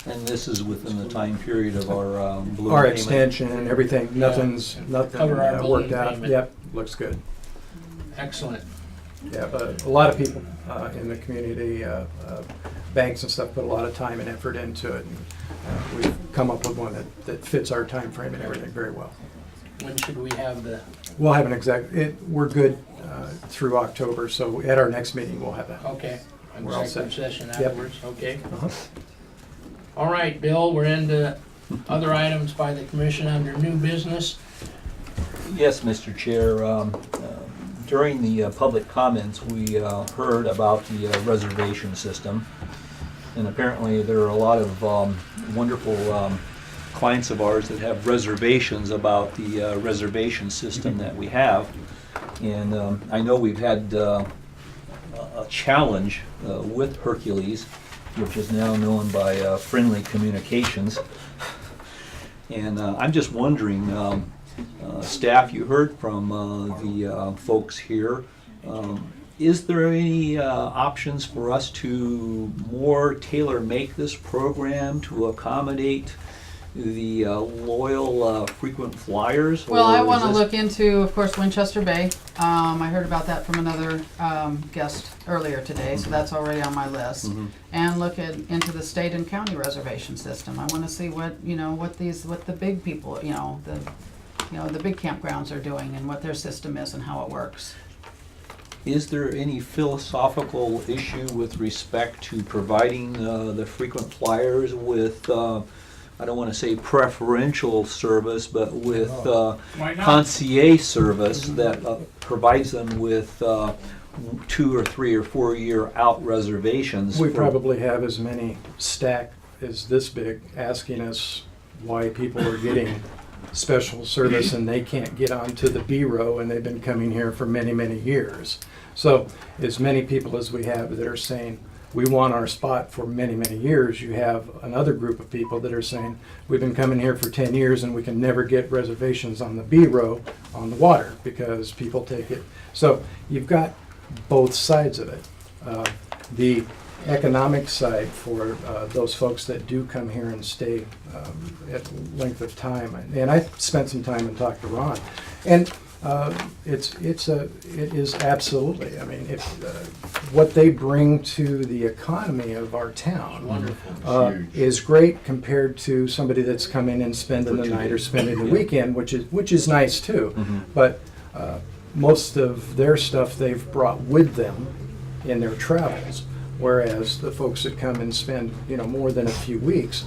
And this is within the time period of our balloon Our payment? extension and everything, nothing Cover our balloon worked out. payment. Yep, looks good. excellent. Yeah, but a lot of people in the community, banks and stuff, put a lot of time and effort into it. And we've come up with one that fits our time frame and everything very well. When should we have the, We'll have we're good through October, so at our next meeting, we'll have that. okay, We're all executive set. session Yep. afterwards, okay? Uh-huh. All right, Bill, we're into other items by the commission under new business. Yes, Mr. Chair. During the public comments, we heard about the reservation system. And apparently there are a lot of wonderful clients of ours that have reservations about the reservation system that we have. And I know we've had a challenge with Hercules, which is now known by Friendly Communications. And I'm just wondering, staff, you heard from the folks here. Is there any options for us to more tailor-make this program to accommodate the loyal frequent flyers? Well, or I is want to this- look into, of course, Winchester Bay. I heard about that from another guest earlier today, so that's already on my list. Mhm. And look into the state and county reservation system. I want to see what the big people, the big campgrounds are doing and what their system is and how it works. Is there any philosophical issue with respect to providing the frequent flyers with, I don't want to say preferential service, but with Why not? concierge service that provides them with 2 or 3 or 4 year out reservations? We for- probably have as many stack as this big asking us why people are getting special service and they can't get onto the B row, and they've been coming here for many, many years. So as many people as we have that are saying, we want our spot for many, many years, you have another group of people that are saying, we've been coming here for 10 years and we can never get reservations on the B row on the water because people take it. So you've got both sides of it. The economic side for those folks that do come here and stay at length of time. And I spent some time and talked to Ron. And It is absolutely. I mean, what they bring to the economy of our town Wonderful. is great compared to somebody that's come in and spending the night or spending the weekend, which is nice too. But most of their stuff they've brought with them in their travels, whereas the folks that come and spend more than a few weeks,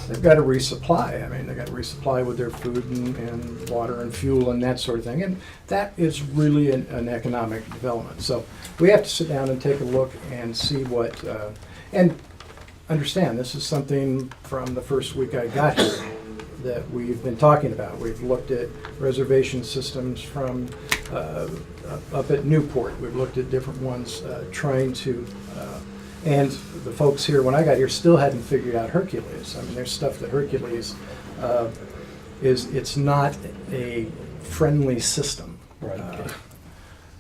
they've got to resupply. I mean, they've got to resupply with their food and water and fuel and that sort of thing. And that is really an economic development. So we have to sit down and take a look and see what, and understand this is something from the first week I got here that we've been talking about. We've looked at reservation systems from up at Newport. We've looked at different ones trying to, and the folks here, when I got here, still hadn't figured out Hercules. I mean, there's stuff that Hercules it's not a friendly system. Right.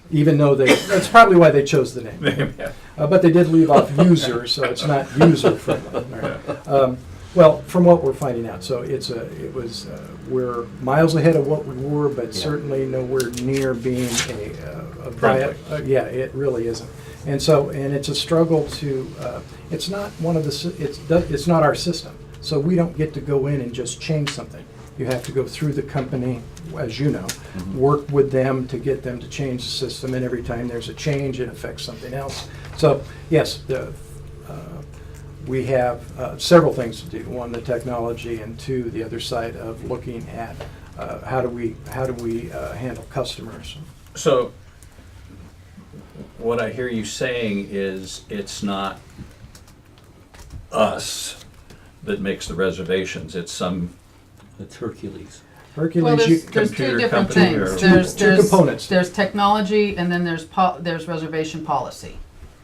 Even though that's probably why they chose the name. But they did leave off user, so it's not user friendly. Well, from what we're finding out, so we're miles ahead of what we were, but certainly nowhere near being yeah, it really isn't. And so, and it's a struggle to. It's not one of the. It's not our system, so we don't get to go in and just change something. You have to go through the company, as you know, work with them to get them to change the system, and every time there's a change, it affects something else. So, yes, we have several things to do. One, the technology, and two, the other side of looking at how do we handle customers. So, what I hear you saying is it's not us that makes the reservations, it's Hercules. Hercules, Well, there's two computer different company or- things. Two components. There's technology, and then there's reservation policy.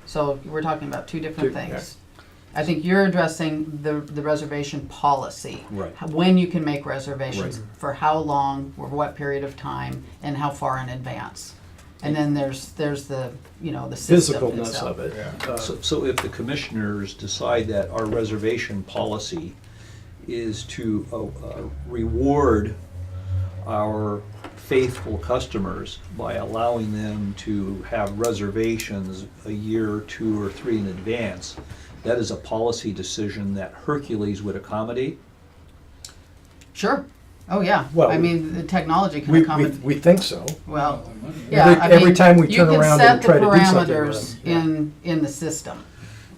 So we're talking about two different things. I think you're addressing the reservation policy. Right. When you can make reservations, Right. for how long, or what period of time, and how far in advance. And then there's the the system physicalness itself. of it. So if the commissioners decide that our reservation policy is to reward our faithful customers by allowing them to have reservations a year, 2 or 3 in advance, that is a policy decision that Hercules would accommodate? Sure. Oh yeah. Well, I mean, the technology can We accommodate. we think so. Well, yeah. Every time we turn around and try to do something you can set the with parameters them, in the system.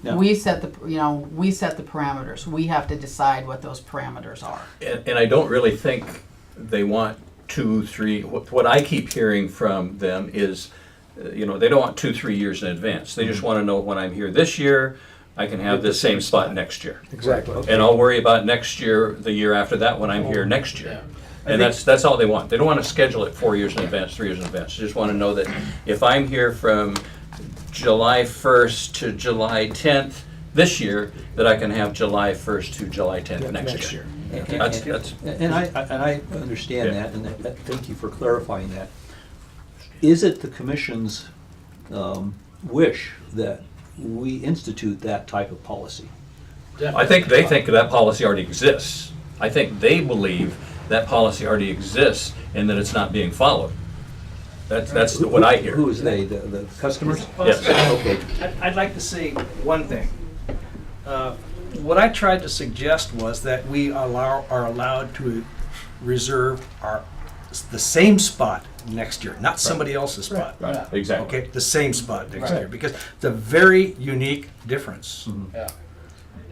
Yeah. We set the parameters. We have to decide what those parameters are. And I don't really think they want 2, 3, what I keep hearing from them is, they don't want 2, 3 years in advance. They just want to know when I'm here this year, I can have this same spot next year. Exactly. And I'll worry about next year, the year after that, when I'm here next year. And that's all they want. They don't want to schedule it 4 years in advance, 3 years in advance. They just want to know that if I'm here from July 1st to July 10th this year, that I can have July 1st to July 10th next year. And I understand that, and thank you for clarifying that. Is it the commission's wish that we institute that type of policy? I think they think that policy already exists. I think they believe that policy already exists and that it's not being followed. That's what I hear. Who is they, the customers? Yes. Okay. I'd like to say one thing. What I tried to suggest was that we are allowed to reserve the same spot next year, not somebody else's spot. Right, exactly. Okay, the same spot next year, because it's a very unique difference. Yeah.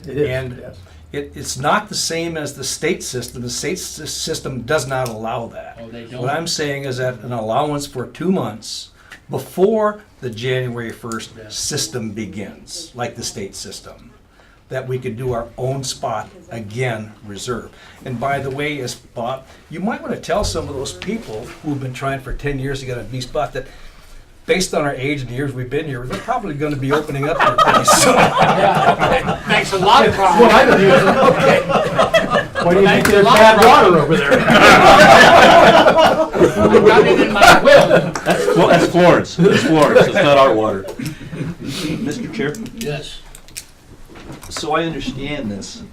It is. And Yes. it's not the same as the state system. The state system does not allow that. Oh, they don't? What I'm saying is that an allowance for 2 months before the January 1st system begins, like the state system, that we could do our own spot again reserved. And by the way, as Bob, you might want to tell some of those people who've been trying for 10 years to get a B spot that based on our age and the years we've been here, they're probably going to be opening up here pretty soon. Thanks a lot, Brian. Well, I don't use it. Okay. Why do you think there's bad water over there? I got it in my will. That's Florence. It's Florence. It's not our water. Mr. Chair? Yes. So I understand this.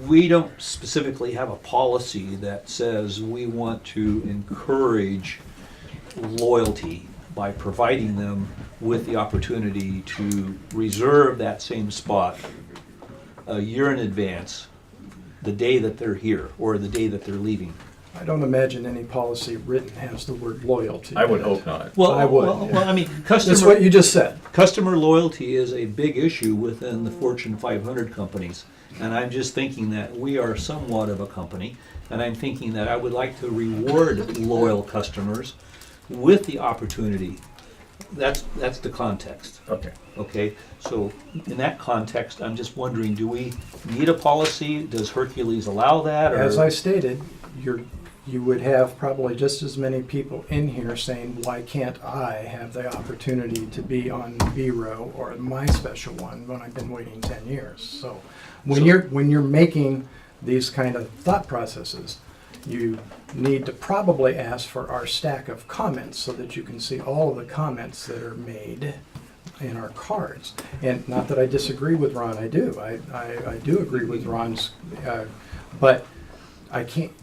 we don't specifically have a policy that says we want to encourage loyalty by providing them with the opportunity to reserve that same spot a year in advance, the day that they're here or the day that they're leaving. I don't imagine any policy written has the word loyalty. I would in it. hope not. Well, I would, well, yeah. well, I mean, That's what you just said. customer loyalty is a big issue within the Fortune 500 companies. And I'm just thinking that we are somewhat of a company, and I'm thinking that I would like to reward loyal customers with the opportunity. That's the context. Okay. Okay, so in that context, I'm just wondering, do we need a policy? Does Hercules allow that? Or? As I stated, you would have probably just as many people in here saying, why can't I have the opportunity to be on B row or my special one when I've been waiting 10 years? So when you're making these kind of thought processes, you need to probably ask for our stack of comments so that you can see all of the comments that are made in our cards. And not that I disagree with Ron, I do. I do agree with Ron's, but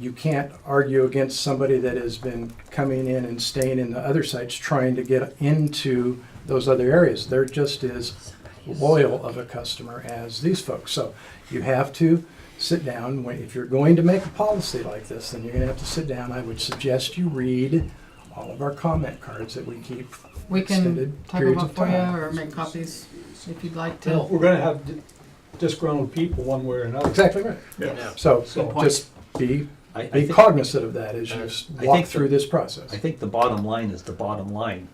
you can't argue against somebody that has been coming in and staying in the other sites trying to get into those other areas. They're just as loyal of a customer as these folks. So you have to sit down. If you're going to make a policy like this, then you're going to have to sit down. I would suggest you read all of our comment cards that we keep We can extended type them periods up of for you time. or make copies if you'd like to. Bill. We're gonna have disgruntled people one way or another. Exactly right. Yeah. So Good point. just be I think- cognizant of that as you I walk think through this process. I think the bottom line is the bottom line.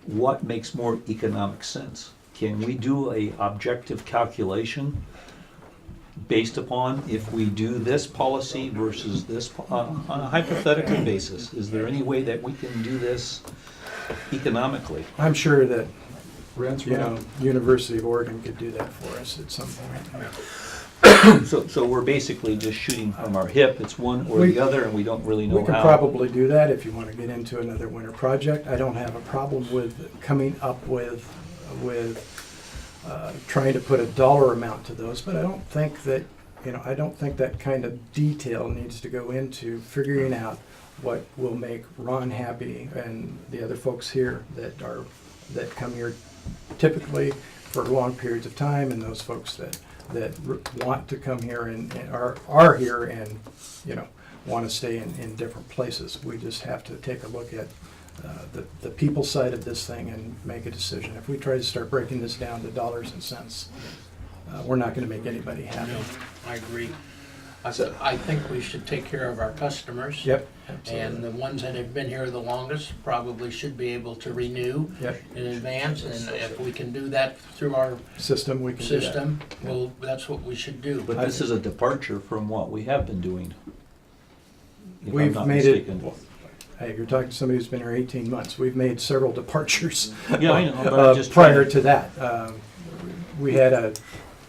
What makes more economic sense? Can we do a objective calculation based upon if we do this policy versus this, on a hypothetical basis? Is there any way that we can do this economically? I'm sure that, Rents, University of Oregon could do that for us at some point. So we're basically just shooting from our hip, it's one or the other, and we don't really know We could how. probably do that if you want to get into another winter project. I don't have a problem with coming up with trying to put a dollar amount to those, but I don't think that, I don't think that kind of detail needs to go into figuring out what will make Ron happy and the other folks here that come here typically for long periods of time, and those folks that want to come here and are here and, want to stay in different places. We just have to take a look at the people side of this thing and make a decision. If we try to start breaking this down to dollars and cents, we're not going to make anybody happy. No, I agree. I think we should take care of our customers. Yep. And the ones that have been here the longest probably should be able to renew Yep. in advance. And if we can do that through our System, we can do that. system, well, that's what we should do. But this is a departure from what we have been doing. If I'm We've not made mistaken. Hey, you're talking to somebody who's been here 18 months. We've made several departures. Yeah, I know, but I'm just prior trying to that. We had a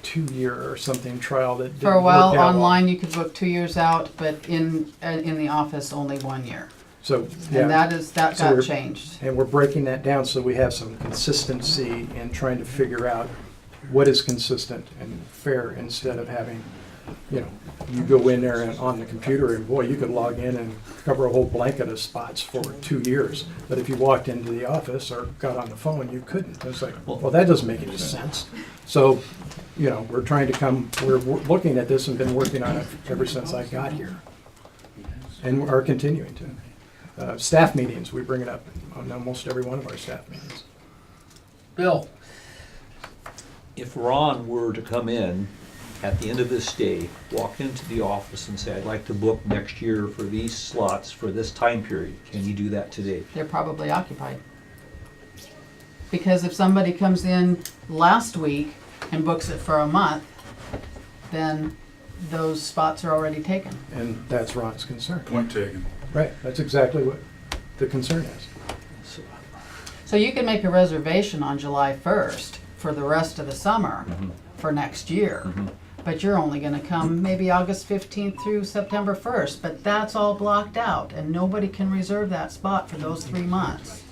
2-year or something trial that didn't For a while, work out well. online, you could book 2 years out, but in the office, only 1 year. So, And yeah. that So got we're- changed. And we're breaking that down so we have some consistency in trying to figure out what is consistent and fair instead of having, you go in there and on the computer and boy, you could log in and cover a whole blanket of spots for 2 years. But if you walked into the office or got on the phone, you couldn't. It's like, well, that doesn't make any sense. So, we're trying to we're looking at this and been working on it ever since I got here. And are continuing to. Staff meetings, we bring it up on almost every one of our staff meetings. Bill, If Ron were to come in at the end of this day, walk into the office and say, I'd like to book next year for these slots for this time period, can you do that today? They're probably occupied. Because if somebody comes in last week and books it for a month, then those spots are already taken. And that's Ron's concern. Point taken. Right, that's exactly what the concern is. So you can make a reservation on July 1st for the rest of the summer for next year. But you're only gonna come maybe August 15th through September 1st, but that's all blocked out and nobody can reserve that spot for those 3 months.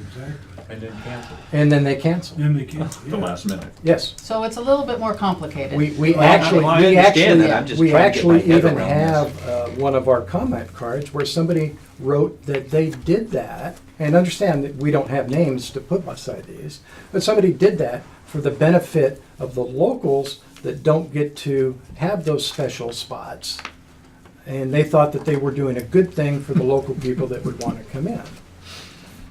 Exactly. And then cancel. and then they cancel. Then they can't. The last minute. Yes. So it's a little bit more complicated. We Well, actually, I we understand actually, that. I'm just we trying to get my actually head even around have one of our comment cards where somebody wrote that they did that, and understand that we don't have names to put beside these, but somebody did that for the benefit of the locals that don't get to have those special spots. And they thought that they were doing a good thing for the local people that would want to come in.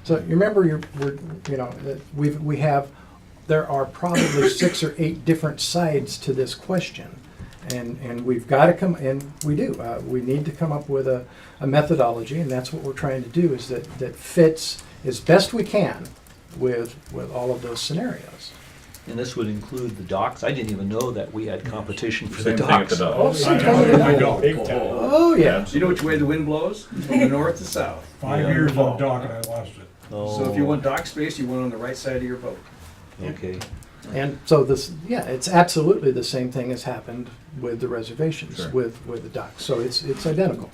So you remember, that we have, there are probably 6 or 8 different sides to this question. And we've got to come, and we do, we need to come up with a methodology, and that's what we're trying to do, is that fits as best we can with all of those scenarios. And this would include the docks. I didn't even know that we had competition for the Same thing at docks. the dock. Oh, sometimes I they know. don't. Oh, yeah. Do you know which way the wind blows? From the north to south. 5 years on dock and I lost it. So if you want dock space, you want on the right side of your boat. Okay. And so this, yeah, it's absolutely the same thing has happened with the reservations, Sure. with the docks. So it's identical.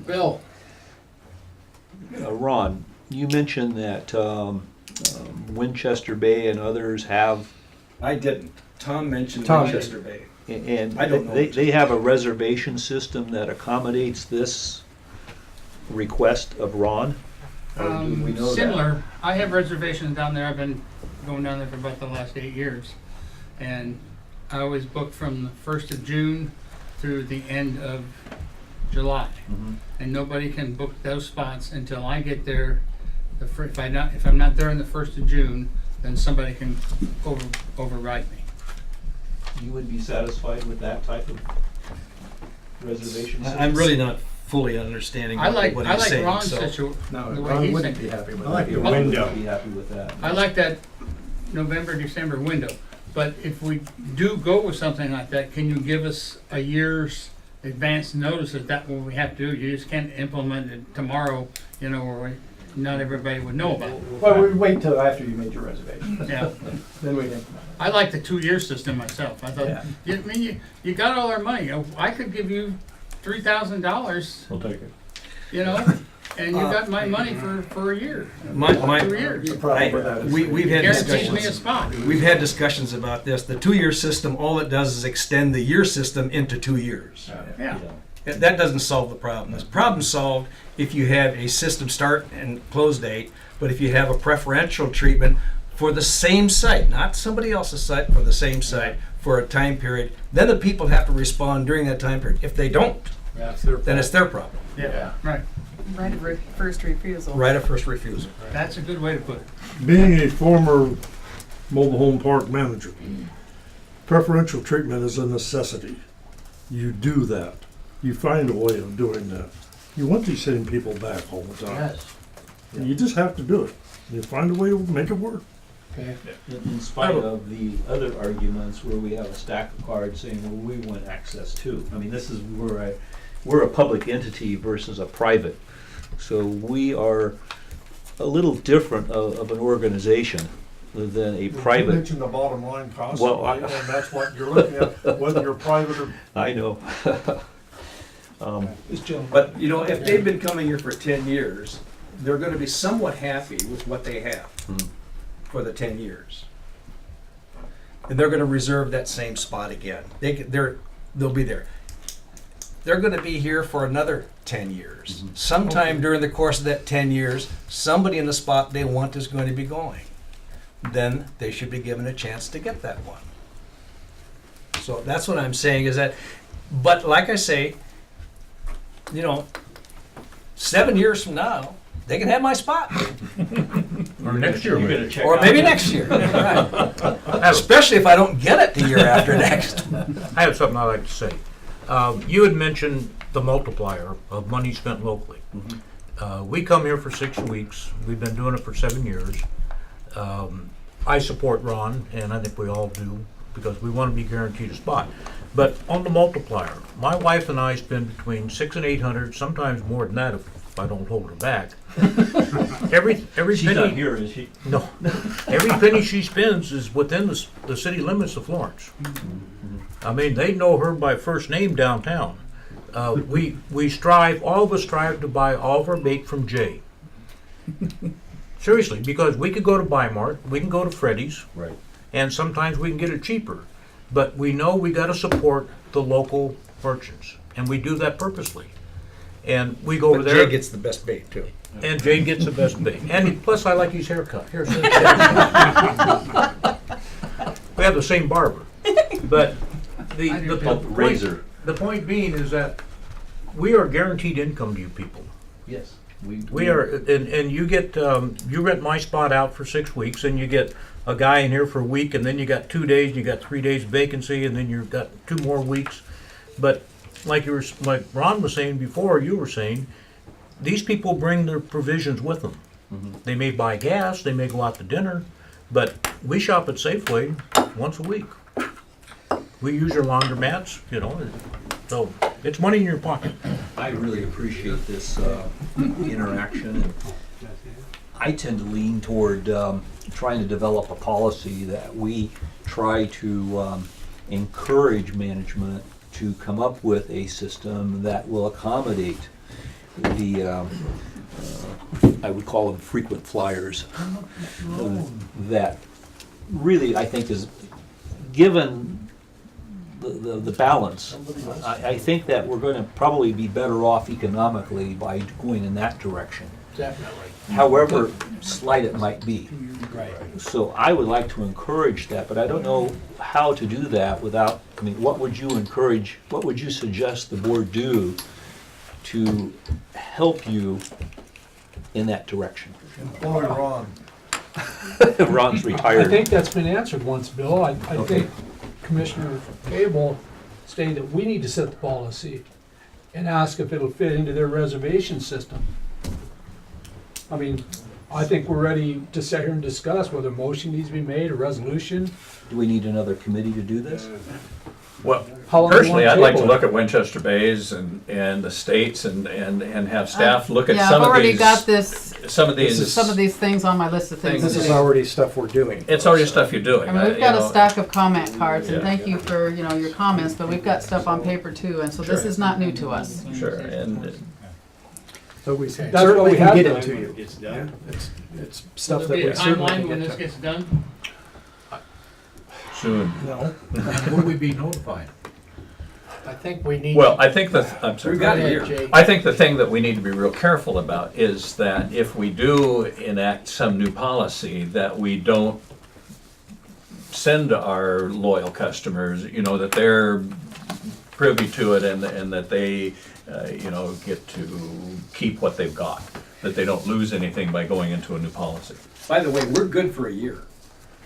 Bill? Ron, you mentioned that Winchester Bay and others have, I didn't. Tom mentioned Tom Winchester Bay. and I don't know. they have a reservation system that accommodates this request of Ron? Or do we know that? Similar, I have reservations down there, I've been going down there for about the last 8 years. And I always book from the 1st of June through the end of July. Mhm. And nobody can book those spots until I get there. If I'm not there on the 1st of June, then somebody can override me. You would be satisfied with that type of reservation system? I'm really not fully understanding I like what he's saying, Ron's so. situation, No, the way Ron he's wouldn't thinking. be happy with I like that. the I would window. be happy with that. I like that November, December window. But if we do go with something like that, can you give us a year's advance notice that that's what we have to do? You just can't implement it tomorrow, or not everybody would know about it. Well, we wait till after you make your reservation. Yeah. Then we can. I like the 2-year system myself. I thought, Yeah. you got all our money. I could give you $3,000, We'll take it. and you got my money for a year. My, 2 years. The problem with that is we've had Guarantees me a discussions. spot. We've had discussions about this. The 2-year system, all it does is extend the year system into 2 years. Yeah. That doesn't solve the problem. The problem's solved if you have a system start and close date, but if you have a preferential treatment for the same site, not somebody else's site, for the same site, for a time period, then the people have to respond during that time period. If they don't, then it's their problem. Yeah, right. Right of first refusal. Right of first refusal. That's a good way to put it. Being a former mobile home park manager, preferential treatment is a necessity. You do that. You find a way of doing that. You want these same people back all the time. Yes. You just have to do it. You find a way to make it work. Okay. In spite of the other arguments where we have a stack of cards saying, well, we want access too. I mean, this is where we're a public entity versus a private. So we are a little different of an organization than a You private. mentioned the bottom line Well, constantly, and that's what you're looking at, whether you're private or. I know. This gentleman. But, if they've been coming here for 10 years, they're gonna be somewhat happy with what they have for the 10 years. And they're gonna reserve that same spot again. They'll be there. They're gonna be here for another 10 years. Sometime during the course of that 10 years, somebody in the spot they want is going to be going. Then they should be given a chance to get that one. So that's what I'm saying is that, but like I say, 7 years from now, they can have my spot. Or next year. You're gonna check Or out. maybe next year. Right. Especially if I don't get it the year after next. I have something I'd like to say. You had mentioned the multiplier of money spent locally. We come here for 6 weeks. We've been doing it for 7 years. I support Ron, and I think we all do, because we want to be guaranteed a spot. But on the multiplier, my wife and I spend between $600 and $800, sometimes more than that if I don't hold her back. Every She's penny, not here, is she? no, every penny she spends is within the city limits of Florence. I mean, they know her by first name downtown. We strive, all of us strive to buy all of our bait from Jay. Seriously, because we could go to Bi-Mart, we can go to Freddy's, Right. and sometimes we can get it cheaper. But we know we gotta support the local merchants, and we do that purposely. And we go over But there. Jay gets the best bait too. And Jane gets the best bait. And plus, I like his haircut. Here's his. We have the same barber. But the point, Razor. the point being is that we are guaranteed income to you people. Yes. We are, and you get, you rent my spot out for 6 weeks, and you get a guy in here for a week, and then you got 2 days, you got 3 days vacancy, and then you've got 2 more weeks. But like like Ron was saying before, you were saying, these people bring their provisions with them. They may buy gas, they may go out to dinner, but we shop at Safeway once a week. We use your laundromats, you know, so it's money in your pocket. I really appreciate this interaction. And I tend to lean toward trying to develop a policy that we try to encourage management to come up with a system that will accommodate the, I would call them frequent flyers, that really I think is, given the balance, I think that we're going to probably be better off economically by going in that direction, Definitely. however slight it might be. Right. So I would like to encourage that, but I don't know how to do that without, I mean, what would you encourage, what would you suggest the board do to help you in that direction? Employ Ron. Ron's I retired. think that's been answered once, Bill. I Okay. think Commissioner Cable stated that we need to set the policy and ask if it'll fit into their reservation system. I mean, I think we're ready to sit here and discuss whether a motion needs to be made, a resolution. Do we need another committee to do this? Well, How long do you personally, want I'd like to table it? look at Winchester Bays and the states and have staff look at Yeah, some I've of already these. got this, Some of these. some of these things on my list of things. This to is do. already stuff we're doing. It's already stuff you're doing. I mean, we've got you a know. stack of comment cards, and Yeah. thank you for, you know, your comments, but we've got stuff on paper too, and so this Sure. is not new to us. Sure, and So we That's what certainly we can have get done. it to you. It's done. It's stuff Will that there be we a certainly timeline can when get this to. gets done? soon. No. Would we be notified? I think we need. Well, I think I'm sorry. We've got Go a ahead, year. Jake. I think the thing that we need to be real careful about is that if we do enact some new policy, that we don't send to our loyal customers, you know, that they're privy to it and that they, you know, get to keep what they've got, that they don't lose anything by going into a new policy. By the way, we're good for a year.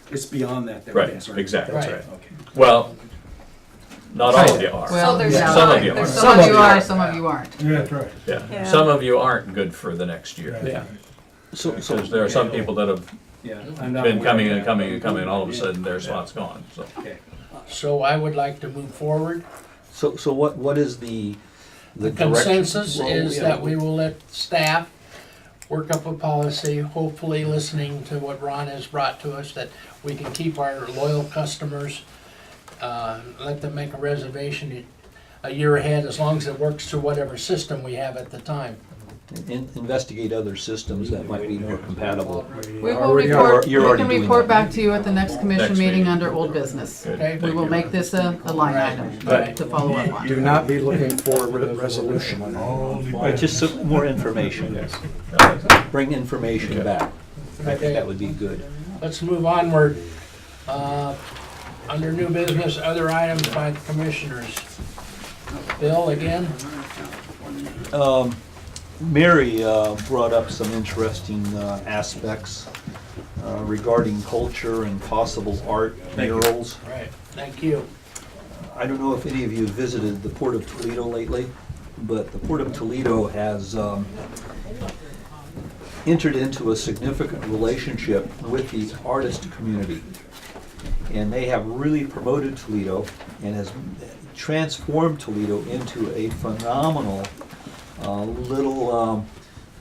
It's beyond that. Right, we're concerned. exactly. Right. Okay. Well, not all of you are. Well, there's yeah, some of you are. Some of you are, some of you aren't. Yeah, that's right. Yeah, some of you aren't good for the next year. Yeah. So Because there are some people that have Yeah. I'm not been aware coming of and that. coming and coming, and all of a sudden their spot's gone, so. Okay. So I would like to move forward. So what is the The direction? consensus Well, is yeah, that we will let staff work up a policy, hopefully listening to what Ron has brought to us, that we can keep our loyal customers, let them make a reservation a year ahead, as long as it works through whatever system we have at the time. investigate other systems that might be more compatible. We will already report, you're we already can doing report that. back to you at the next commission Next meeting meeting. under old business. Good, Okay. We thank will you. make this a line item Right. to follow up on. Do not be looking for a resolution. Just some more information. Bring information back. I think that would be good. Let's move onward. Under new business, other items by the commissioners. Bill, again? Mary brought up some interesting aspects regarding culture and possible art murals. Right, thank you. I don't know if any of you visited the Port of Toledo lately, but the Port of Toledo has entered into a significant relationship with the artist community. And they have really promoted Toledo and has transformed Toledo into a phenomenal little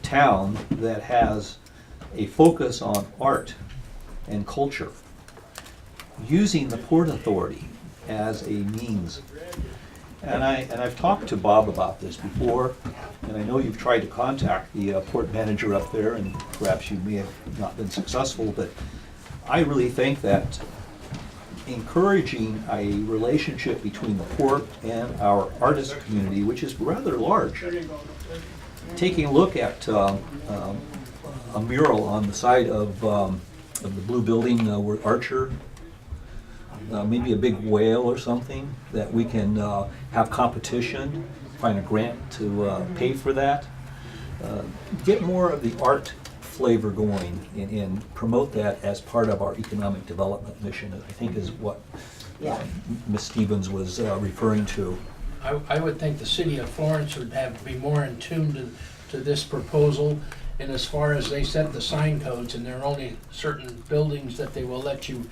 town that has a focus on art and culture, using the Port Authority as a means. And I've talked to Bob about this before, and I know you've tried to contact the port manager up there, and perhaps you may have not been successful, but I really think that encouraging a relationship between the port and our artist community, which is rather large, taking a look at a mural on the side of the blue building where Archer, maybe a big whale or something, that we can have competition, find a grant to pay for that. Get more of the art flavor going and promote that as part of our economic development mission, I think is what Ms. Stevens was referring to. I would think the city of Florence would have to be more in tune to this proposal. And as far as they set the sign codes, and there are only certain buildings that they will let you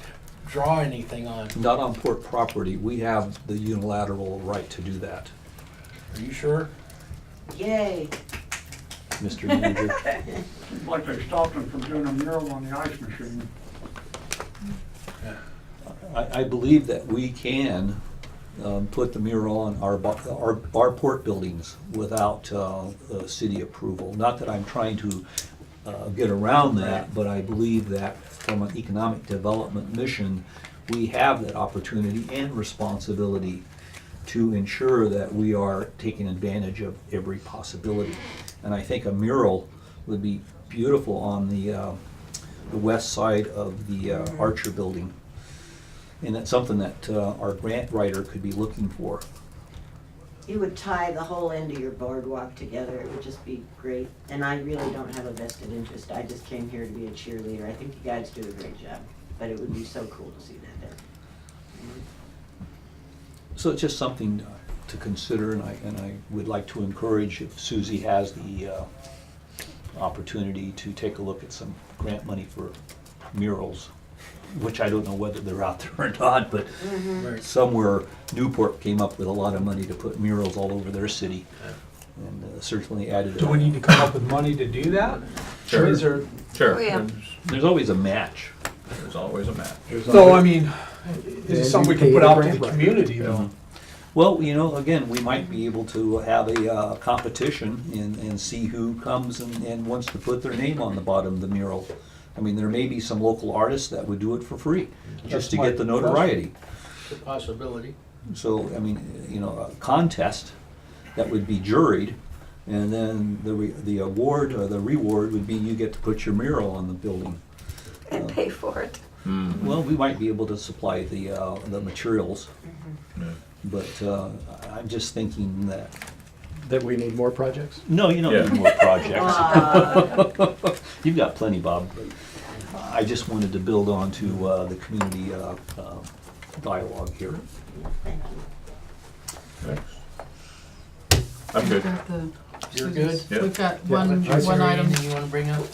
draw anything on. Not on port property. We have the unilateral right to do that. Are you sure? Yay. Mr. Manager. Seems like they stopped them from doing a mural on the ice machine. I believe that we can put the mural on our port buildings without city approval. Not that I'm trying to get around that, but I believe that from an economic development mission, we have that opportunity and responsibility to ensure that we are taking advantage of every possibility. And I think a mural would be beautiful on the west side of the Archer building. And that's something that our grant writer could be looking for. You would tie the whole end of your boardwalk together. It would just be great. And I really don't have a vested interest. I just came here to be a cheerleader. I think you guys do a great job. But it would be so cool to see that there. So it's just something to consider, and I would like to encourage, if Susie has the opportunity, to take a look at some grant money for murals, which I don't know whether they're out there or not, but somewhere Newport came up with a lot of money to put murals all over their city, and certainly added. Do we need to come up with money to do that? Sure. Or is there, Sure. Oh, yeah. There's always a match. There's always a match. so I mean, is it something we can Pay put the out to grant the writer. community though? Well, you know, again, we might be able to have a competition and see who comes and wants to put their name on the bottom of the mural. I mean, there may be some local artists that would do it for free, just to get the notoriety. It's a possibility. So, I mean, you know, a contest that would be juried, and then the award or the reward would be you get to put your mural on the building. And pay for it. Well, we might be able to supply the materials, but I'm just thinking That we need more projects? no, you don't Yeah. need more projects. Wow. You've got plenty, Bob. But I just wanted to build on to the community dialogue here. Thank you. I'm good. We've got the- You're good? Yeah. We've got Yeah, one Is there item. anything you wanna bring up?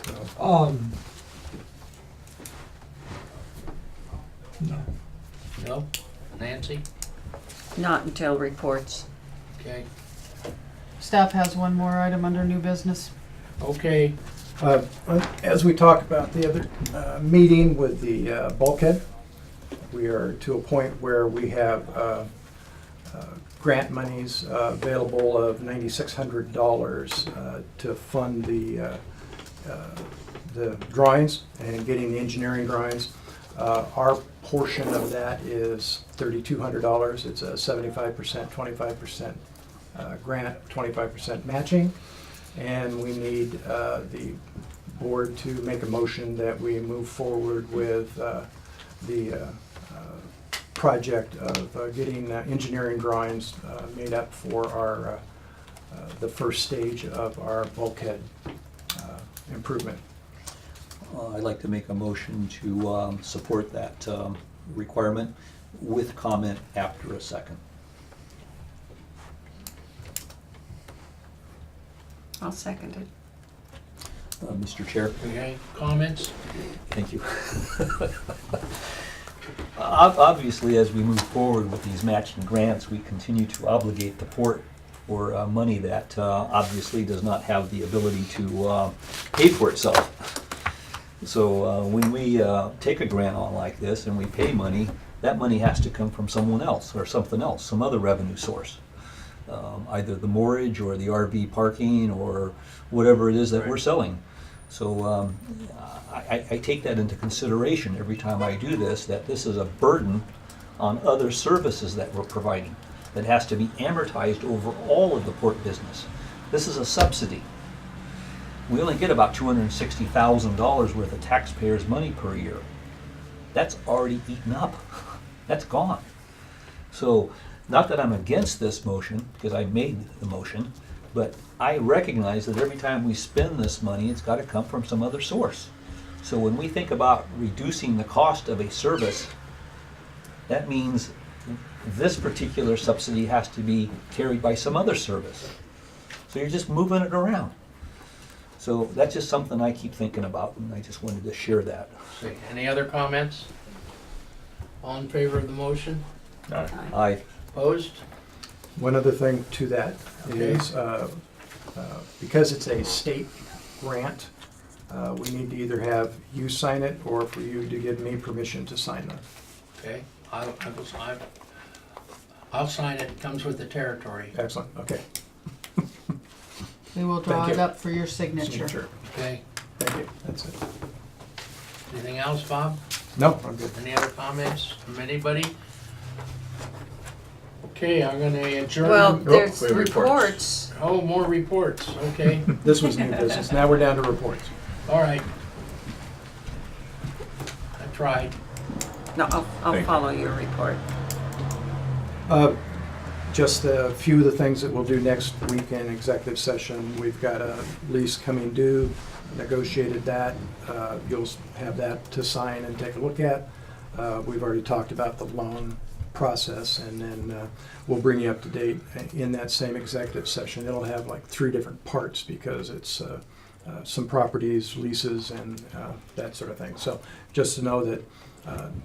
No? Nancy? Not until reports. Okay. Staff has one more item under new business. Okay. As we talked about the other meeting with the bulkhead, we are to a point where we have grant monies available of $9,600 to fund the drawings and getting the engineering drawings. Our portion of that is $3,200. It's a 75%, 25% grant, 25% matching. And we need the board to make a motion that we move forward with the project of getting engineering drawings made up for our the first stage of our bulkhead improvement. I'd like to make a motion to support that requirement with comment after a second. I'll second it. Mr. Chair. Okay, comments? Thank you. Obviously, as we move forward with these matching grants, we continue to obligate the port for money that obviously does not have the ability to pay for itself. So when we take a grant on like this and we pay money, that money has to come from someone else or something else, some other revenue source. either the moorage or the RV parking or whatever it is that we're selling. So I take that into consideration every time I do this, that this is a burden on other services that we're providing that has to be amortized over all of the port business. This is a subsidy. We only get about $260,000 worth of taxpayers' money per year. That's already eaten up. That's gone. So, not that I'm against this motion, because I made the motion, but I recognize that every time we spend this money, it's got to come from some other source. So when we think about reducing the cost of a service, that means this particular subsidy has to be carried by some other service. So you're just moving it around. So that's just something I keep thinking about, and I just wanted to share that. See, any other comments? All in favor of the motion? Aye. Opposed? One other thing to that Okay. is, because it's a state grant, we need to either have you sign it or for you to give me permission to sign it. Okay, I'll sign it, it comes with the territory. Excellent, okay. We will draw Thank it you. up for your signature. Okay, Thank you, that's it. anything else, Bob? No, I'm good. Any other comments from anybody? Okay, I'm gonna adjourn. Well, there's we have reports. Oh, more reports, okay, This was new business, now we're down to reports. all right. I tried. No, I'll Thank you. follow your report. Just a few of the things that we'll do next week in executive session. We've got a lease coming due, negotiated that. You'll have that to sign and take a look at. We've already talked about the loan process, and then we'll bring you up to date in that same executive session. It'll have like 3 different parts because it's some properties, leases, and that sort of thing. So just to know that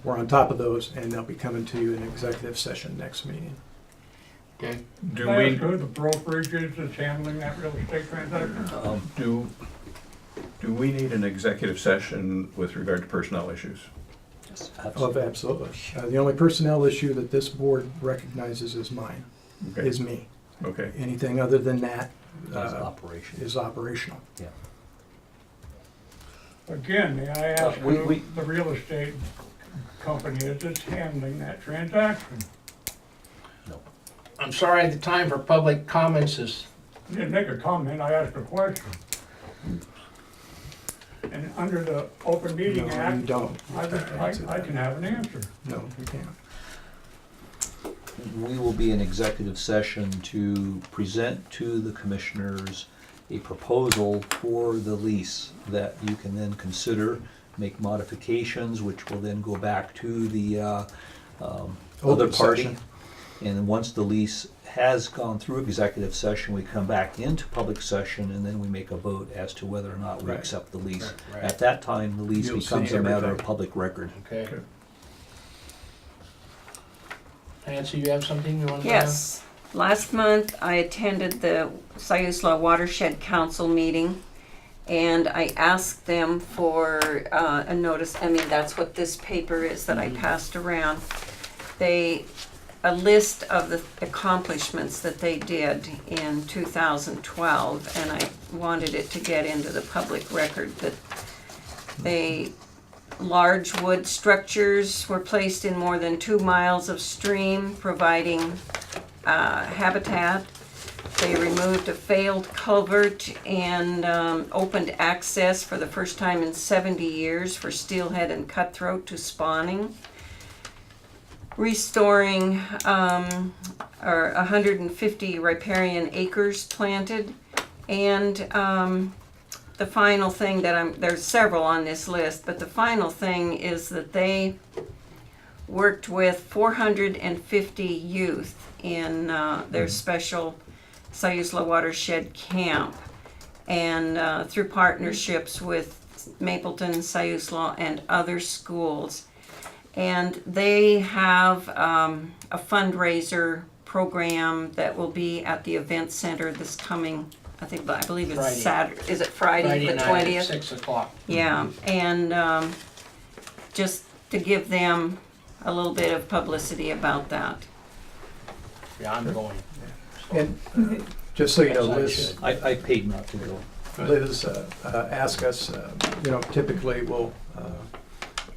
we're on top of those, and they'll be coming to you in executive session next meeting. Okay, Do we who the brokerage is that's handling that real estate transaction? Do we need an executive session with regard to personnel issues? Oh, absolutely. The only personnel issue that this board recognizes is mine, Okay, is me. okay. Anything other than that That's operation. is operational. Again, may I ask we- who we- the real estate company is that's handling that transaction? I'm sorry, the time for public comments is, I didn't make a comment, I asked a question. And under the Open Meeting No, you Act, don't. I can have an answer. No, you can't. We will be in executive session to present to the commissioners a proposal for the lease that you can then consider, make modifications, which will then go back to the other Open party. session. And then once the lease has gone through executive session, we come back into public session, and then we make a vote as to whether or not we Right. accept the lease. Right. At that time, the lease You'll becomes see a matter of everything. public record. okay. Nancy, you have something you want to? Yes. Last month, I attended the Siuslaw Watershed Council meeting, and I asked them for a notice. I mean, that's what this paper is that I passed around. A list of the accomplishments that they did in 2012, and I wanted it to get into the public record that large wood structures were placed in more than 2 miles of stream, providing habitat. They removed a failed culvert and opened access for the first time in 70 years for steelhead and cutthroat to spawning. Restoring 150 riparian acres planted, and the final thing that there's several on this list, but the final thing is that they worked with 450 youth in their special Siuslaw Watershed camp, and through partnerships with Mapleton, Siuslaw, and other schools. And they have a fundraiser program that will be at the event center this coming, I believe it's Friday. Saturday. Is it Friday, the night 20th? at 6 o'clock. Yeah, and just to give them a little bit of publicity about that. Yeah, I'm going. And just so you know, As I Liz, should. I paid not to go. Liz ask us, typically we'll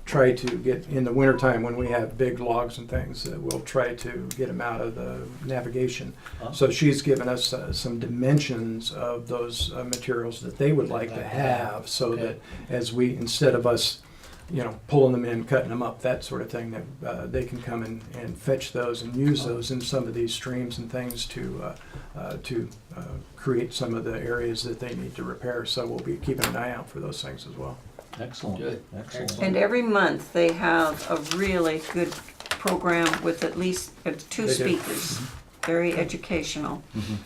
try to get, in the wintertime when we have big logs and things, we'll try to get them out of the navigation. Huh? So she's given us some dimensions of those materials that they would like to have, so Okay. that as we, instead of us, pulling them in, cutting them up, that sort of thing, that they can come and fetch those and use those in some of these streams and things to create some of the areas that they need to repair. So we'll be keeping an eye out for those things as well. Excellent, Good. excellent. And every month, they have a really good program with at least 2 They do. speakers. Very educational. Mhm.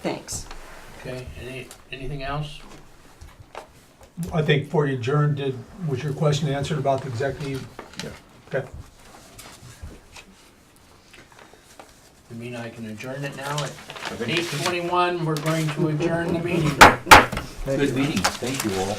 Thanks. Okay, anything else? I think before you adjourned, was your question answered about the executive? Yeah. Okay. You mean I can adjourn it now at 8:21? We're going to adjourn the meeting. Thank Good you. meeting, thank you all.